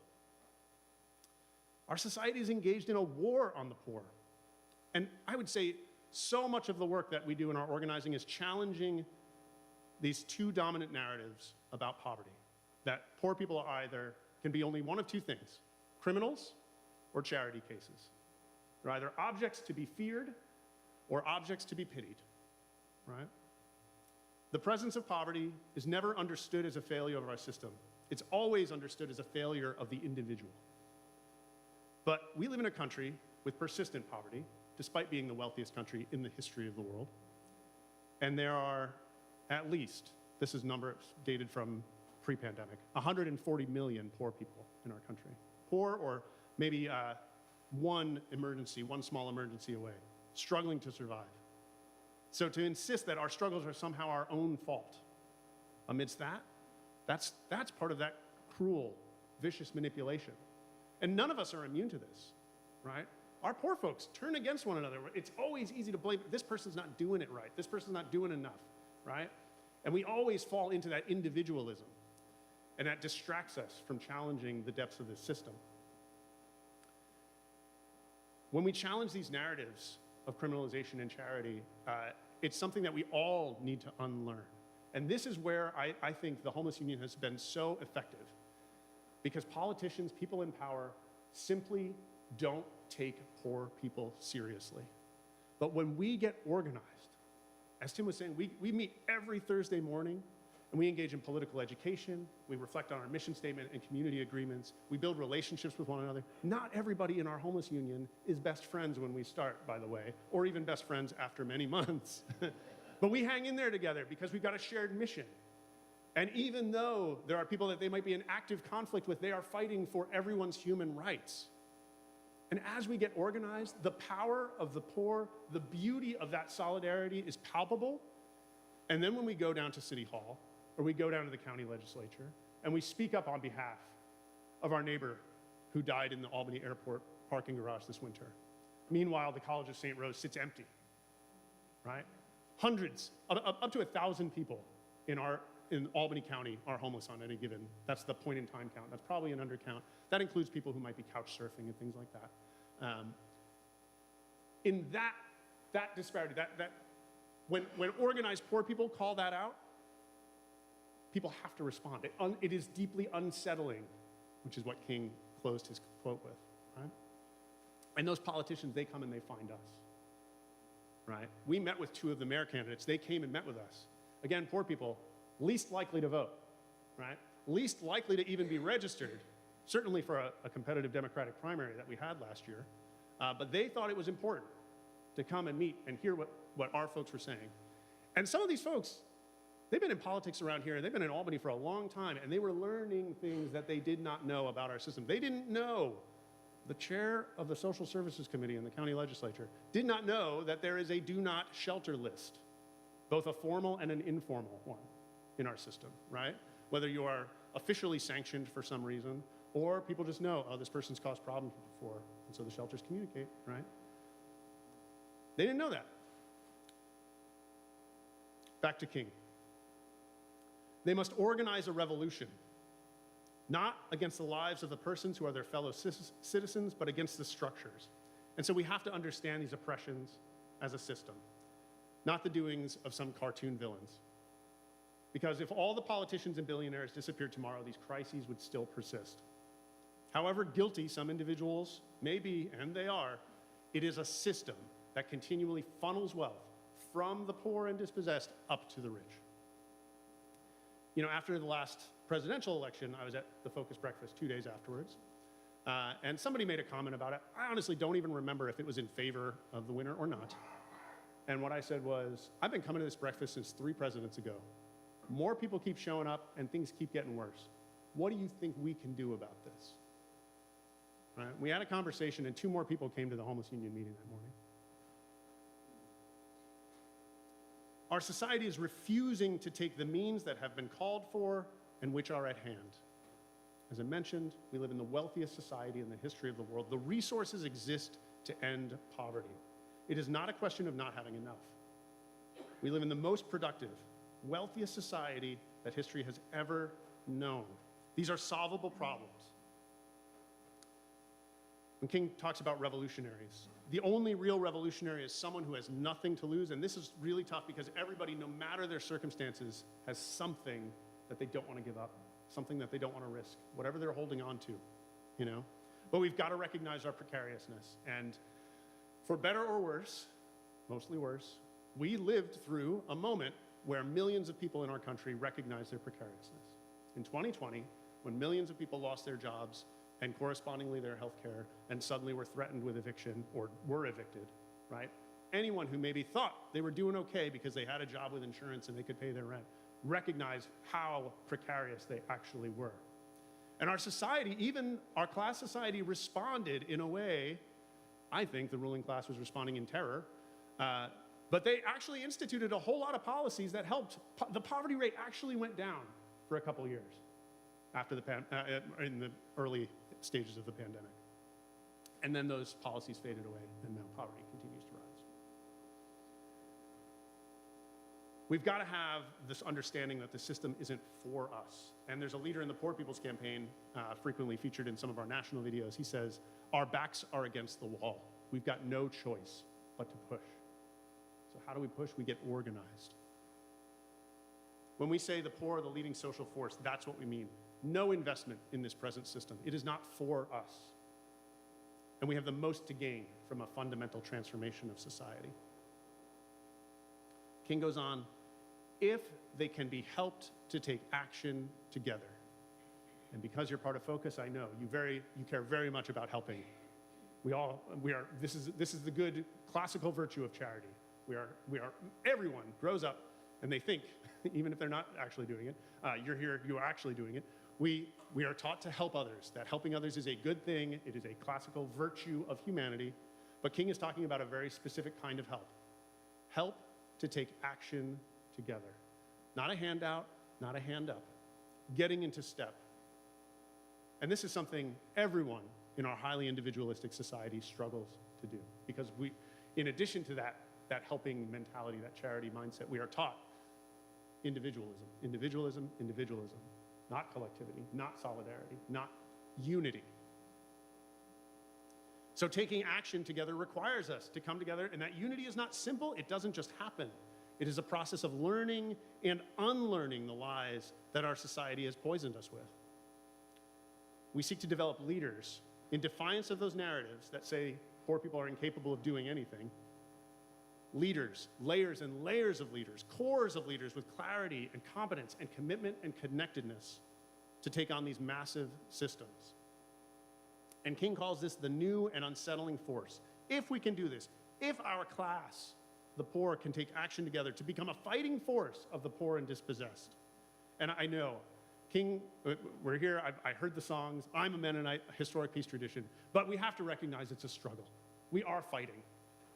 Our society is engaged in a war on the poor. And I would say so much of the work that we do in our organizing is challenging these two dominant narratives about poverty. That poor people can be only one of two things, criminals or charity cases. They're either objects to be feared or objects to be pitied, right? The presence of poverty is never understood as a failure of our system. It's always understood as a failure of the individual. But we live in a country with persistent poverty, despite being the wealthiest country in the history of the world. And there are at least, this is numbers dated from pre-pandemic, 140 million poor people in our country. Poor or maybe one small emergency away, struggling to survive. So to insist that our struggles are somehow our own fault amidst that, that's part of that cruel, vicious manipulation. And none of us are immune to this, right? Our poor folks turn against one another. It's always easy to blame, this person's not doing it right, this person's not doing enough, right? And we always fall into that individualism. And that distracts us from challenging the depths of this system. When we challenge these narratives of criminalization and charity, it's something that we all need to unlearn. And this is where I think the Homeless Union has been so effective. Because politicians, people in power, simply don't take poor people seriously. But when we get organized, as Tim was saying, we meet every Thursday morning, and we engage in political education, we reflect on our mission statement and community agreements, we build relationships with one another. Not everybody in our homeless union is best friends when we start, by the way, or even best friends after many months. But we hang in there together because we've got a shared mission. And even though there are people that they might be in active conflict with, they are fighting for everyone's human rights. And as we get organized, the power of the poor, the beauty of that solidarity is palpable. And then when we go down to City Hall, or we go down to the county legislature, and we speak up on behalf of our neighbor who died in the Albany airport parking garage this winter. Meanwhile, the College of St. Rose sits empty, right? Hundreds, up to 1,000 people in Albany County are homeless on any given, that's the point in time count. That's probably an undercount. That includes people who might be couch surfing and things like that. In that disparity, when organized poor people call that out, people have to respond. It is deeply unsettling, which is what King closed his quote with, right? And those politicians, they come and they find us, right? We met with 2 of the mayor candidates. They came and met with us. Again, poor people, least likely to vote, right? Least likely to even be registered, certainly for a competitive Democratic primary that we had last year. But they thought it was important to come and meet and hear what our folks were saying. And some of these folks, they've been in politics around here, they've been in Albany for a long time, and they were learning things that they did not know about our system. They didn't know the chair of the Social Services Committee in the county legislature, did not know that there is a do not shelter list, both a formal and an informal one in our system, right? Whether you are officially sanctioned for some reason, or people just know, oh, this person's caused problems before, and so the shelters communicate, right? They didn't know that. Back to King. They must organize a revolution, not against the lives of the persons who are their fellow citizens, but against the structures. And so we have to understand these oppressions as a system, not the doings of some cartoon villains. Because if all the politicians and billionaires disappeared tomorrow, these crises would still persist. However guilty some individuals may be, and they are, it is a system that continually funnels wealth from the poor and dispossessed up to the rich. You know, after the last presidential election, I was at the Focus Breakfast 2 days afterwards, and somebody made a comment about it. I honestly don't even remember if it was in favor of the winner or not. And what I said was, I've been coming to this breakfast since 3 presidents ago. More people keep showing up and things keep getting worse. What do you think we can do about this? Right? We had a conversation and 2 more people came to the homeless union meeting that morning. Our society is refusing to take the means that have been called for and which are at hand. As I mentioned, we live in the wealthiest society in the history of the world. The resources exist to end poverty. It is not a question of not having enough. We live in the most productive, wealthiest society that history has ever known. These are solvable problems. When King talks about revolutionaries, the only real revolutionary is someone who has nothing to lose, and this is really tough because everybody, no matter their circumstances, has something that they don't want to give up, something that they don't want to risk, whatever they're holding on to, you know? But we've got to recognize our precariousness, and for better or worse, mostly worse, we lived through a moment where millions of people in our country recognized their precariousness. In 2020, when millions of people lost their jobs and correspondingly their health care and suddenly were threatened with eviction or were evicted, right? Anyone who maybe thought they were doing okay because they had a job with insurance and they could pay their rent recognized how precarious they actually were. And our society, even our class society, responded in a way. I think the ruling class was responding in terror, but they actually instituted a whole lot of policies that helped. The poverty rate actually went down for a couple years after in the early stages of the pandemic. And then those policies faded away, and now poverty continues to rise. We've got to have this understanding that the system isn't for us. And there's a leader in the Poor People's Campaign, frequently featured in some of our national videos. He says, our backs are against the wall. We've got no choice but to push. So how do we push? We get organized. When we say the poor are the leading social force, that's what we mean. No investment in this present system. It is not for us. And we have the most to gain from a fundamental transformation of society. King goes on, if they can be helped to take action together. And because you're part of Focus, I know you care very much about helping. This is the good classical virtue of charity. Everyone grows up and they think, even if they're not actually doing it, you're here, you are actually doing it. We are taught to help others, that helping others is a good thing. It is a classical virtue of humanity. But King is talking about a very specific kind of help. Help to take action together. Not a handout, not a hand up. Getting into step. And this is something everyone in our highly individualistic society struggles to do. Because in addition to that helping mentality, that charity mindset, we are taught individualism, individualism, individualism. Not collectivity, not solidarity, not unity. So taking action together requires us to come together, and that unity is not simple. It doesn't just happen. It is a process of learning and unlearning the lies that our society has poisoned us with. We seek to develop leaders in defiance of those narratives that say poor people are incapable of doing anything. Leaders, layers and layers of leaders, cores of leaders with clarity and competence and commitment and connectedness to take on these massive systems. And King calls this the new and unsettling force. If we can do this, if our class, the poor, can take action together to become a fighting force of the poor and dispossessed. And I know we're here, I heard the songs, I'm a Mennonite, a historic peace tradition, but we have to recognize it's a struggle. We are fighting,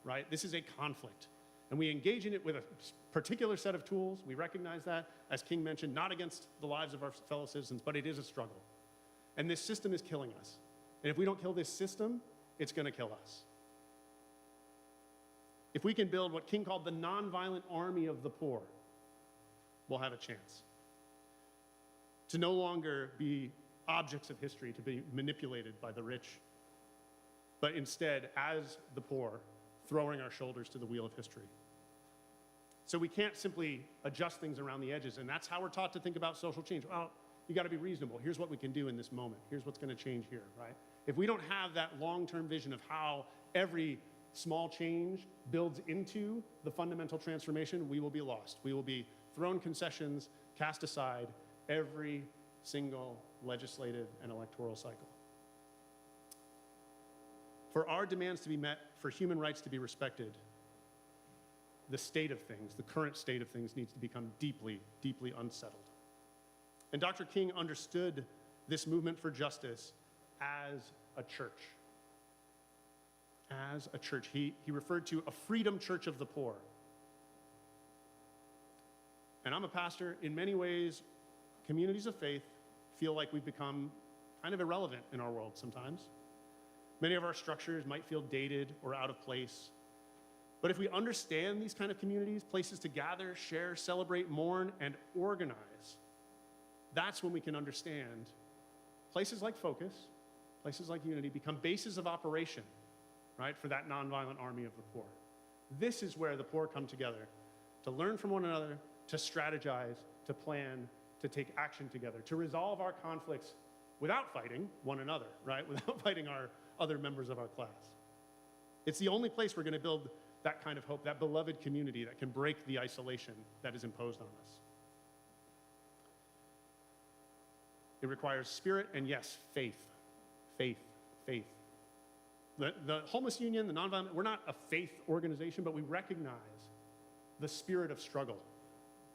right? This is a conflict. And we engage in it with a particular set of tools. We recognize that, as King mentioned, not against the lives of our fellow citizens, but it is a struggle. And this system is killing us. And if we don't kill this system, it's going to kill us. If we can build what King called the nonviolent army of the poor, we'll have a chance to no longer be objects of history, to be manipulated by the rich, but instead, as the poor, throwing our shoulders to the wheel of history. So we can't simply adjust things around the edges, and that's how we're taught to think about social change. Well, you got to be reasonable. Here's what we can do in this moment. Here's what's going to change here, right? If we don't have that long-term vision of how every small change builds into the fundamental transformation, we will be lost. We will be thrown concessions, cast aside every single legislative and electoral cycle. For our demands to be met, for human rights to be respected, the state of things, the current state of things, needs to become deeply, deeply unsettled. And Dr. King understood this movement for justice as a church. As a church. He referred to a freedom church of the poor. And I'm a pastor. In many ways, communities of faith feel like we've become kind of irrelevant in our world sometimes. Many of our structures might feel dated or out of place. But if we understand these kind of communities, places to gather, share, celebrate, mourn, and organize, that's when we can understand places like Focus, places like Unity become bases of operation, right, for that nonviolent army of the poor. This is where the poor come together to learn from one another, to strategize, to plan, to take action together, to resolve our conflicts without fighting one another, right, without fighting our other members of our class. It's the only place we're going to build that kind of hope, that beloved community that can break the isolation that is imposed on us. It requires spirit and, yes, faith. Faith, faith. The Homeless Union, the Nonviolent, we're not a faith organization, but we recognize the spirit of struggle.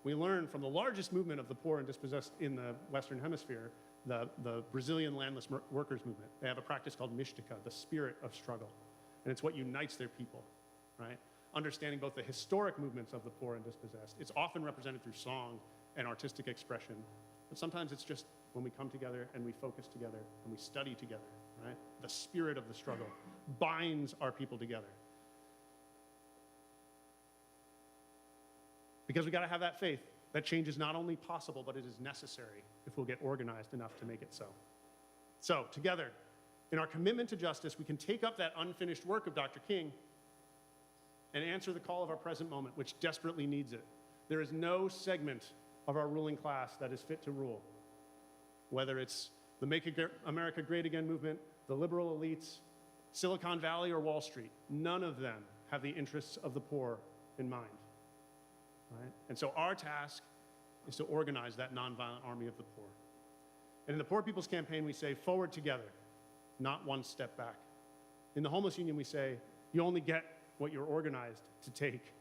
We learn from the largest movement of the poor and dispossessed in the Western Hemisphere, the Brazilian landless workers movement. They have a practice called Mística, the spirit of struggle. And it's what unites their people, right? Understanding both the historic movements of the poor and dispossessed. It's often represented through song and artistic expression, but sometimes it's just when we come together and we focus together and we study together, right? The spirit of the struggle binds our people together. Because we got to have that faith that change is not only possible, but it is necessary if we'll get organized enough to make it so. So together, in our commitment to justice, we can take up that unfinished work of Dr. King and answer the call of our present moment, which desperately needs it. There is no segment of our ruling class that is fit to rule, whether it's the Make America Great Again movement, the liberal elites, Silicon Valley, or Wall Street. None of them have the interests of the poor in mind. Right? And so our task is to organize that nonviolent army of the poor. And in the Poor People's Campaign, we say, forward together, not one step back. In the Homeless Union, we say, you only get what you're organized to take.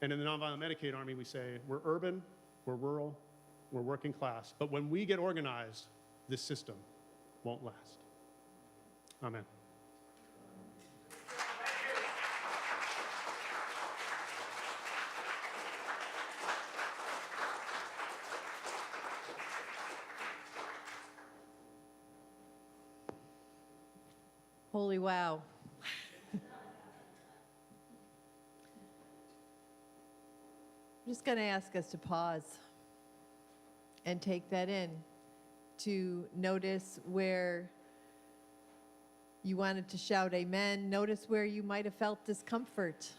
And in the Nonviolent Medicaid Army, we say, we're urban, we're rural, we're working class. But when we get organized, this system won't last. Amen. Holy wow. I'm just going to ask us to pause and take that in, to notice where you wanted to shout amen. Notice where you might have felt discomfort.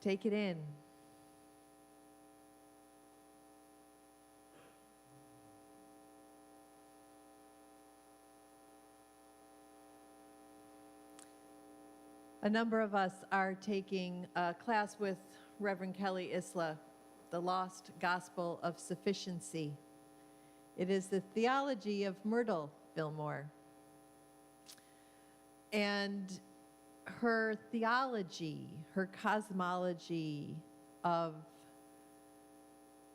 Take it in. A number of us are taking a class with Reverend Kelly Isla, The Lost Gospel of Sufficiency. It is the theology of Myrtle Fillmore. And her theology, her cosmology of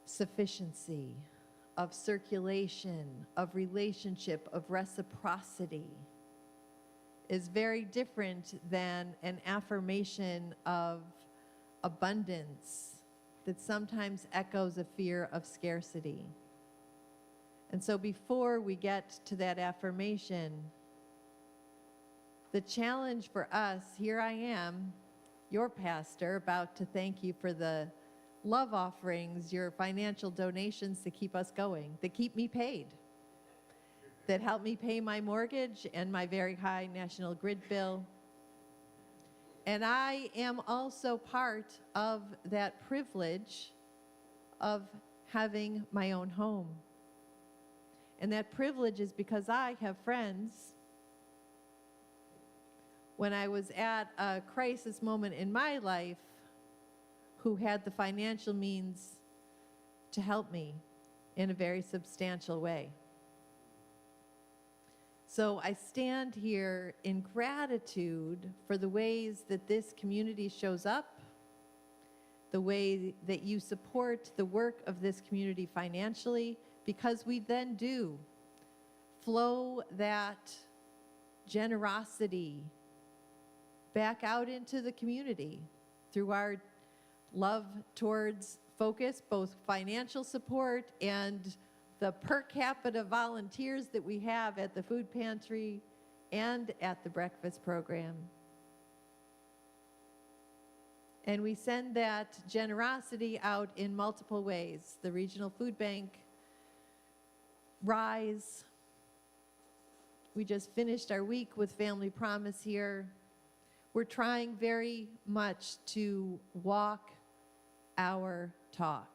sufficiency, of circulation, of relationship, of reciprocity is very different than an affirmation of abundance that sometimes echoes a fear of scarcity. And so before we get to that affirmation, the challenge for us, here I am, your pastor, about to thank you for the love offerings, your financial donations to keep us going, that keep me paid, that help me pay my mortgage and my very high National Grid bill. And I am also part of that privilege of having my own home. And that privilege is because I have friends. When I was at a crisis moment in my life, who had the financial means to help me in a very substantial way. So I stand here in gratitude for the ways that this community shows up, the way that you support the work of this community financially, because we then do flow that generosity back out into the community through our love towards focus, both financial support and the per capita volunteers that we have at the food pantry and at the breakfast program. And we send that generosity out in multiple ways. The Regional Food Bank, Rise. We just finished our week with Family Promise here. We're trying very much to walk our talk.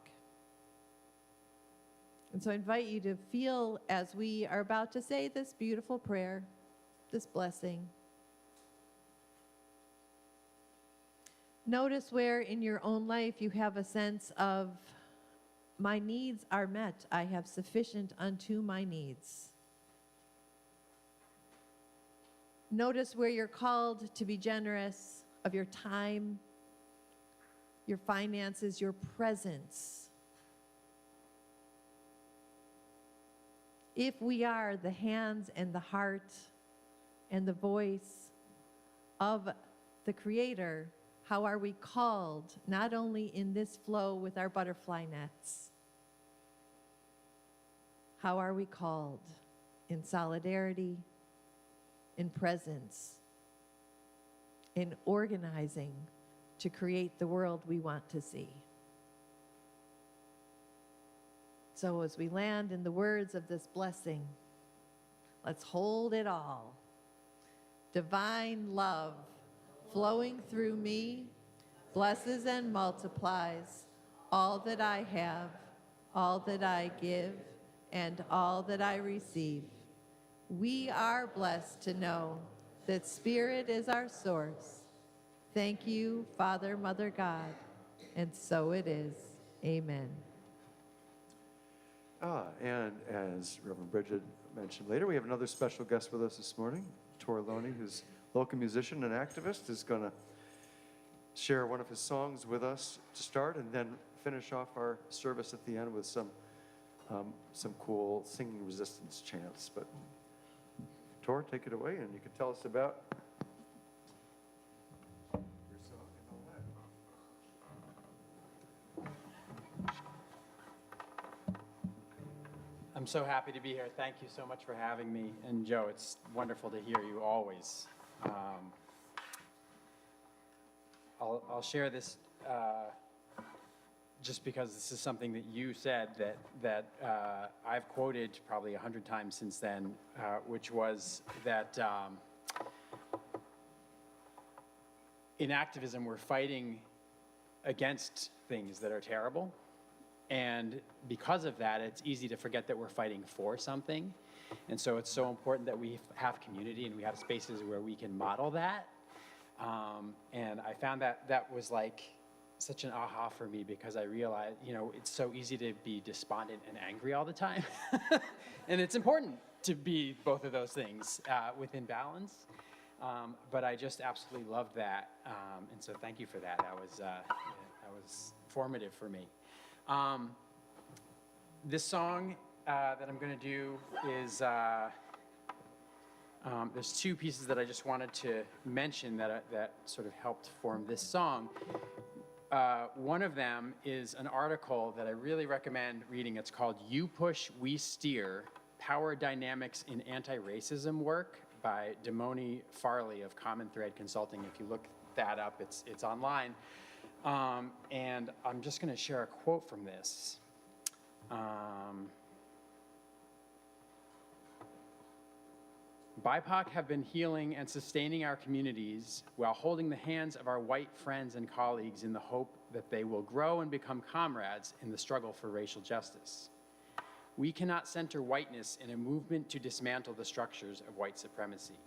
And so I invite you to feel, as we are about to say this beautiful prayer, this blessing. Notice where in your own life you have a sense of, my needs are met. I have sufficient unto my needs. Notice where you're called to be generous of your time, your finances, your presence. If we are the hands and the heart and the voice of the Creator, how are we called, not only in this flow with our butterfly nets, how are we called in solidarity, in presence, in organizing to create the world we want to see? So as we land in the words of this blessing, let's hold it all. Divine love flowing through me blesses and multiplies all that I have, all that I give, and all that I receive. We are blessed to know that Spirit is our source. Thank you, Father, Mother, God, and so it is. Amen. And as Reverend Bridget mentioned later, we have another special guest with us this morning, Tor Loney, who's a local musician and activist, is going to share one of his songs with us to start, and then finish off our service at the end with some cool singing resistance chants. But Tor, take it away, and you can tell us about your song and all that. I'm so happy to be here. Thank you so much for having me. And Joe, it's wonderful to hear you always. I'll share this just because this is something that you said that I've quoted probably 100 times since then, which was that in activism, we're fighting against things that are terrible. And because of that, it's easy to forget that we're fighting for something. And so it's so important that we have community and we have spaces where we can model that. And I found that was like such an aha for me, because I realized, it's so easy to be despondent and angry all the time. And it's important to be both of those things within balance. But I just absolutely loved that. And so thank you for that. That was formative for me. This song that I'm going to do is, there's two pieces that I just wanted to mention that sort of helped form this song. One of them is an article that I really recommend reading. It's called You Push, We Steer, Power Dynamics in Anti-Racism Work by Damoni Farley of Common Thread Consulting. If you look that up, it's online. And I'm just going to share a quote from this. BIPOC have been healing and sustaining our communities while holding the hands of our white friends and colleagues in the hope that they will grow and become comrades in the struggle for racial justice. We cannot center whiteness in a movement to dismantle the structures of white supremacy.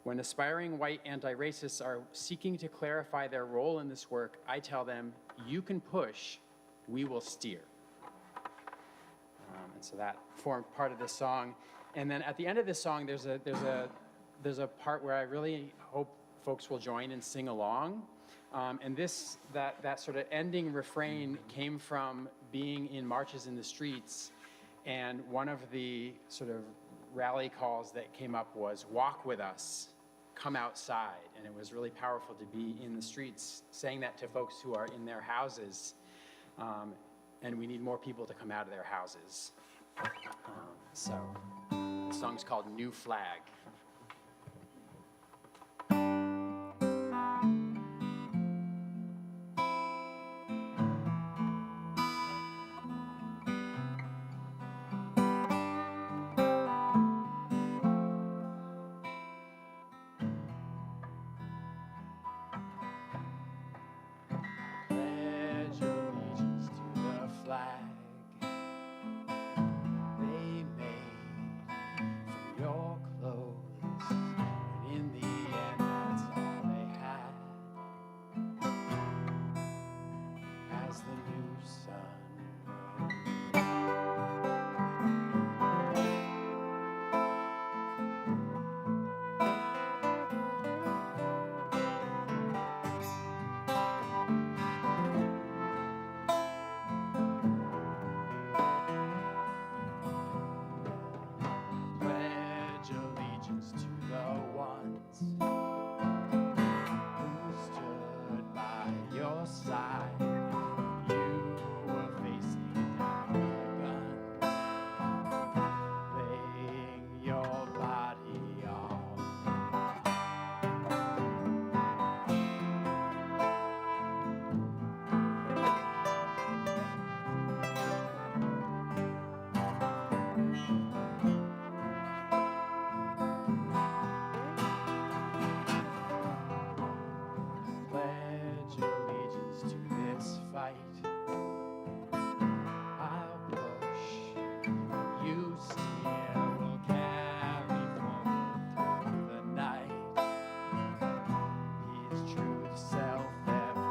When aspiring white anti-racists are seeking to clarify their role in this work, I tell them, you can push, we will steer. And so that formed part of this song. And then at the end of this song, there's a part where I really hope folks will join and sing along. And that sort of ending refrain came from being in marches in the streets. And one of the sort of rally calls that came up was, walk with us, come outside. And it was really powerful to be in the streets saying that to folks who are in their houses. And we need more people to come out of their houses. So the song's called New Flag. Pledge allegiance to the flag they made from your clothes, and in the end that's all they had as the new sun rose. Pledge allegiance to the ones who stood by your side. You were facing down the guns, laying your body on the pledge allegiance to this fight. I'll push, you steer, we'll carry forward through the night. These truths self-evident.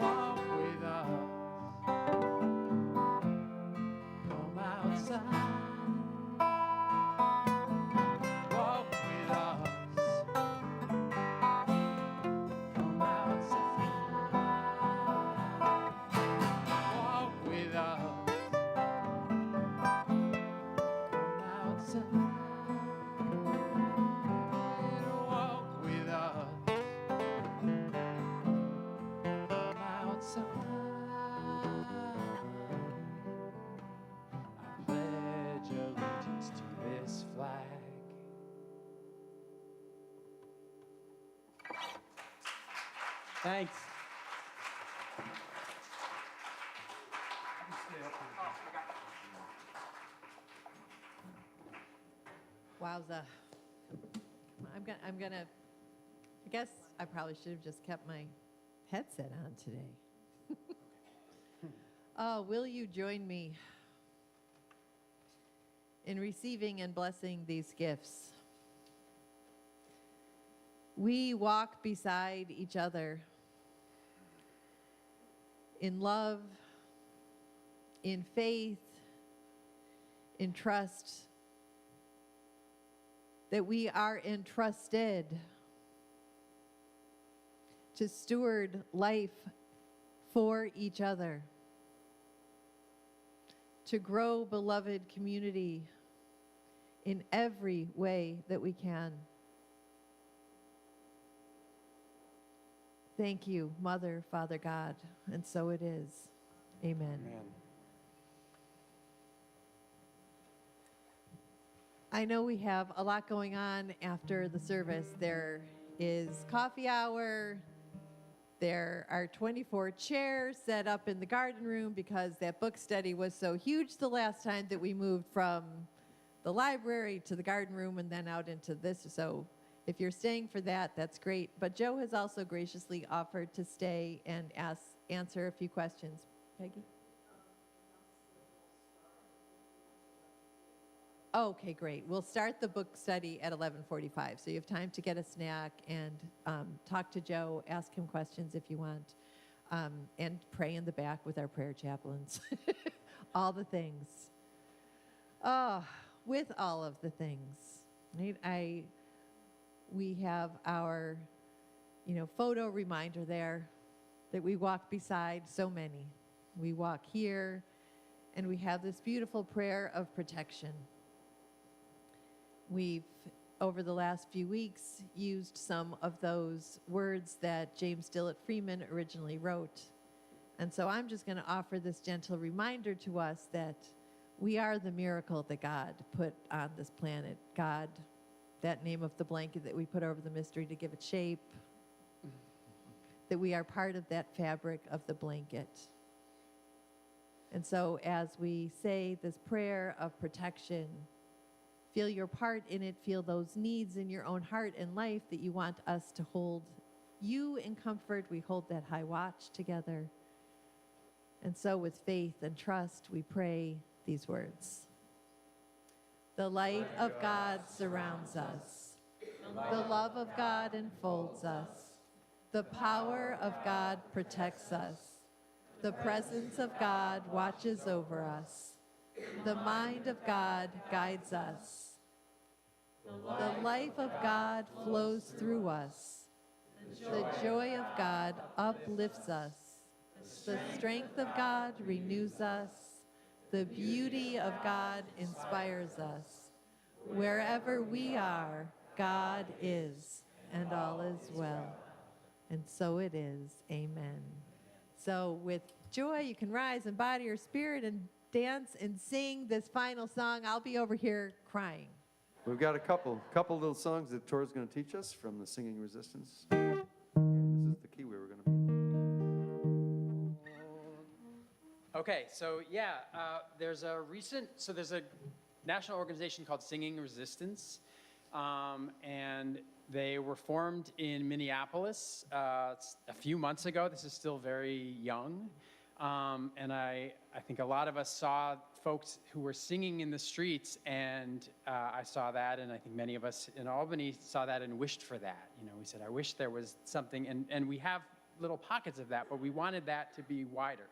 Walk with us, come outside. Walk with us, come outside. Walk with us, come outside. Thanks. Wowza. I'm gonna, I guess I probably should have just kept my headset on today. Oh, will you join me in receiving and blessing these gifts? We walk beside each other in love, in faith, in trust, that we are entrusted to steward life for each other, to grow beloved community in every way that we can. Thank you, Mother, Father God, and so it is. Amen. Amen. I know we have a lot going on after the service. There is coffee hour. There are 24 chairs set up in the garden room because that book study was so huge the last time that we moved from the library to the garden room and then out into this. So if you're staying for that, that's great. But Joe has also graciously offered to stay and answer a few questions. Peggy? Okay, great. We'll start the book study at 11:45, so you have time to get a snack and talk to Joe, ask him questions if you want, and pray in the back with our prayer chaplains. All the things. With all of the things, right? We have our, photo reminder there that we walk beside so many. We walk here, and we have this beautiful prayer of protection. We've, over the last few weeks, used some of those words that James Dillett Freeman originally wrote. And so I'm just going to offer this gentle reminder to us that we are the miracle that God put on this planet. God, that name of the blanket that we put over the mystery to give it shape, that we are part of that fabric of the blanket. And so as we say this prayer of protection, feel your part in it, feel those needs in your own heart and life that you want us to hold you in comfort. We hold that high watch together. And so with faith and trust, we pray these words. The light of God surrounds us. The love of God enfolds us. The power of God protects us. The presence of God watches over us. The mind of God guides us. The life of God flows through us. The joy of God uplifts us. The strength of God renews us. The beauty of God inspires us. Wherever we are, God is, and all is well. And so it is. Amen. So with joy, you can rise in body or spirit and dance and sing this final song. I'll be over here crying. We've got a couple little songs that Tor's going to teach us from the Singing Resistance. And this is the key we were going to be. Okay, so yeah, there's a national organization called Singing Resistance, and they were formed in Minneapolis a few months ago. This is still very young, and I think a lot of us saw folks who were singing in the streets, and I saw that, and I think many of us in Albany saw that and wished for that. We said, I wish there was something, and we have little pockets of that, but we wanted that to be wider.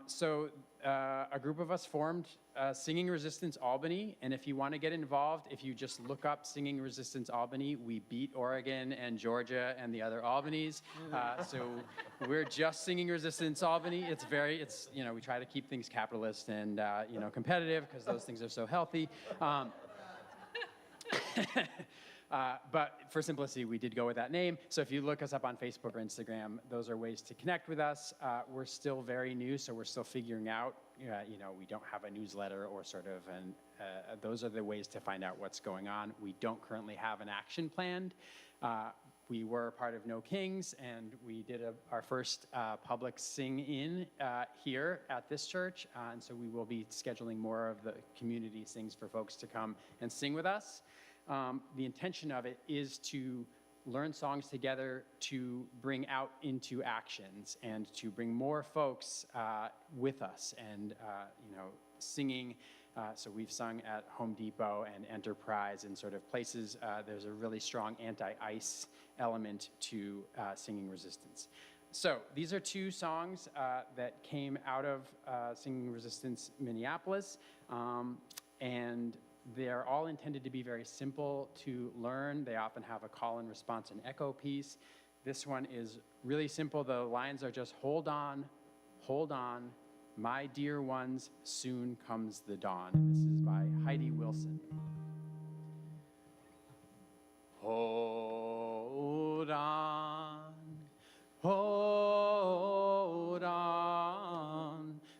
So a group of us formed Singing Resistance Albany, and if you want to get involved, if you just look up Singing Resistance Albany, we beat Oregon and Georgia and the other Albanys. So we're just Singing Resistance Albany. We try to keep things capitalist and competitive because those things are so healthy. But for simplicity, we did go with that name. So if you look us up on Facebook or Instagram, those are ways to connect with us. We're still very new, so we're still figuring out. We don't have a newsletter or and those are the ways to find out what's going on. We don't currently have an action planned. we were part of No Kings, and we did our first public sing-in here at this church, and so we will be scheduling more of the community sings for folks to come and sing with us. The intention of it is to learn songs together to bring out into actions and to bring more folks with us and, singing. So we've sung at Home Depot and Enterprise and sort of places. There's a really strong anti-ice element to Singing Resistance. So these are two songs that came out of Singing Resistance Minneapolis, and they're all intended to be very simple to learn. They often have a call and response and echo piece. This one is really simple. The lines are just hold on, my dear ones, soon comes the dawn. And this is by Heidi Wilson. Hold on,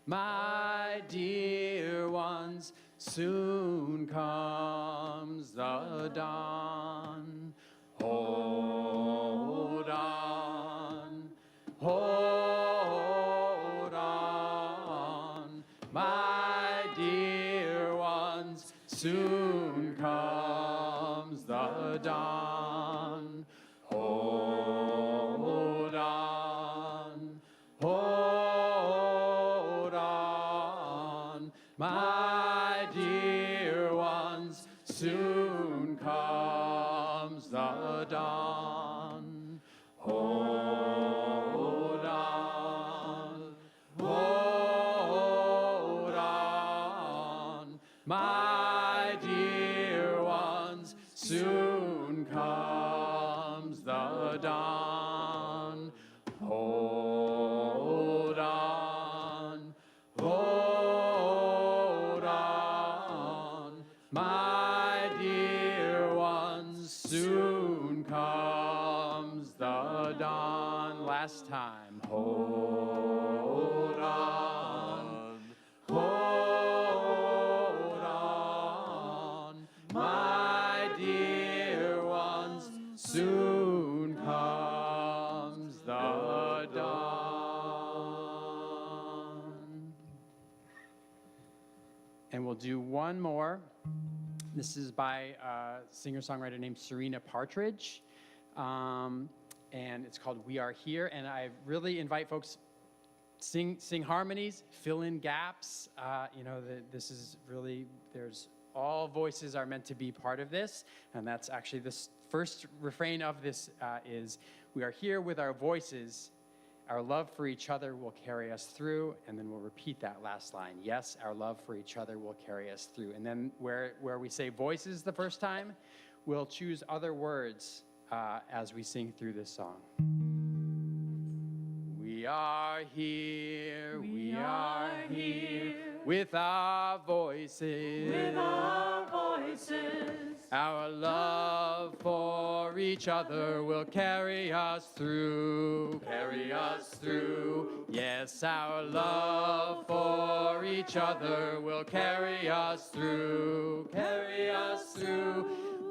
my dear ones, soon comes the dawn. Hold on, my dear ones, soon comes the dawn. Hold on, my dear ones, soon comes the dawn. Hold on, my dear ones, soon comes the dawn. Hold on, my dear ones, soon comes the dawn. Last time. Hold on, my dear ones, soon comes the dawn. And we'll do one more. This is by a singer-songwriter named Serena Partridge. And it's called We Are Here. And I really invite folks, sing harmonies, fill in gaps. This is really, all voices are meant to be part of this. And that's actually this first refrain of this is, we are here with our voices. Our love for each other will carry us through. And then we'll repeat that last line. Yes, our love for each other will carry us through. And then where we say voices the first time, we'll choose other words as we sing through this song. We are here, we are here, with our voices, our love for each other will carry us through, Yes, our love for each other will carry us through,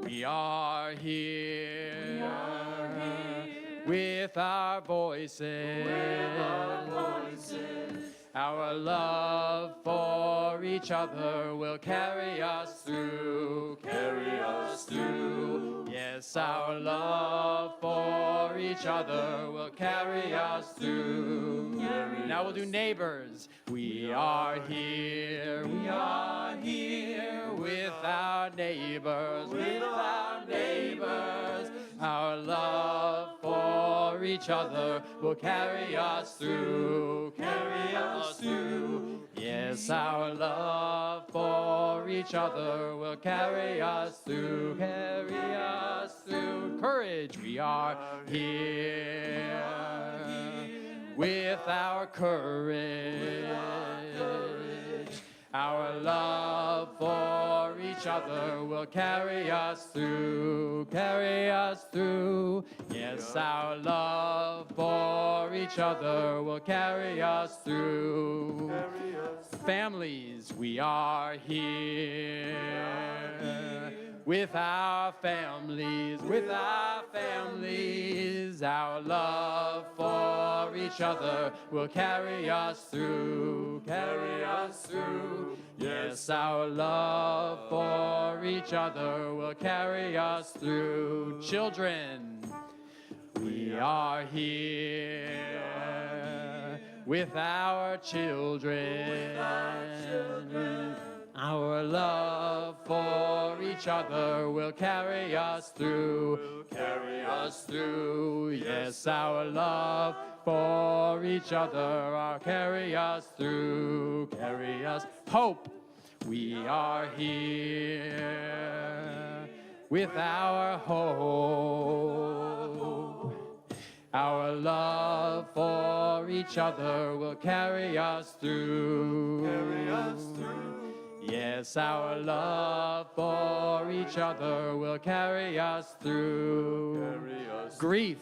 We are here, with our voices, our love for each other will carry us through, Yes, our love for each other will carry us through. Now we'll do neighbors. We are here, with our neighbors, Our love for each other will carry us through, Yes, our love for each other will carry us through, Courage, we are here, with our courage. Our love for each other will carry us through, Yes, our love for each other will carry us through. Families, we are here, with our families, our love for each other will carry us through, Yes, our love for each other will carry us through. Children, we are here with our children. Our love for each other will carry us through, Yes, our love for each other will carry us through, Hope, we are here with our hope. Our love for each other will carry us through. Yes, our love for each other will carry us through. Grief,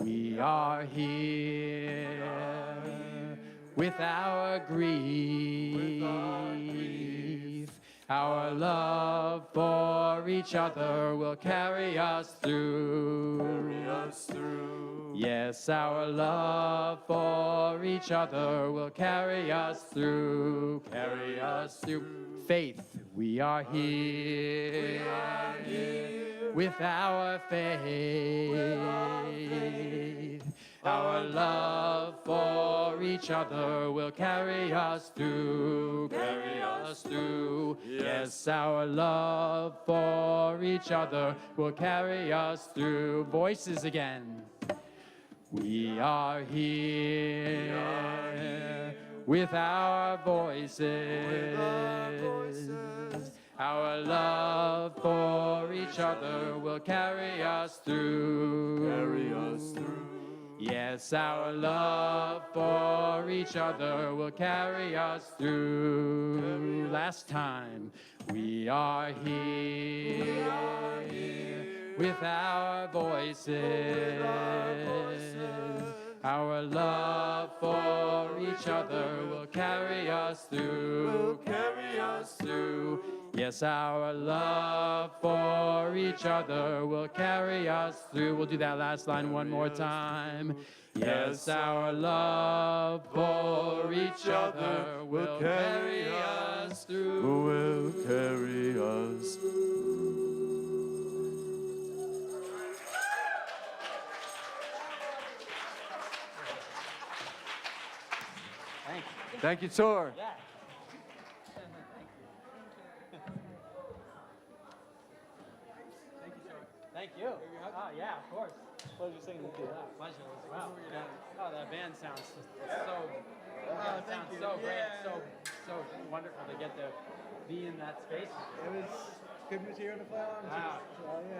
we are here with our grief. Our love for each other will carry us through. Yes, our love for each other will carry us through. Faith, we are here with our faith. Our love for each other will carry us through, Yes, our love for each other will carry us through. Voices again. We are here with our voices. Our love for each other will carry us through. Yes, our love for each other will carry us through. Last time, we are here with our voices. Our love for each other will carry us through. Yes, our love for each other will carry us through. We'll do that last line one more time. Yes, our love for each other will carry us through. Thank you, Tor. Thank you. Oh, yeah, of course. Pleasure singing with you. Pleasure as well. Oh, that band sounds so great. So wonderful to get to be in that space. It was good material to play on. Wow. So, yeah.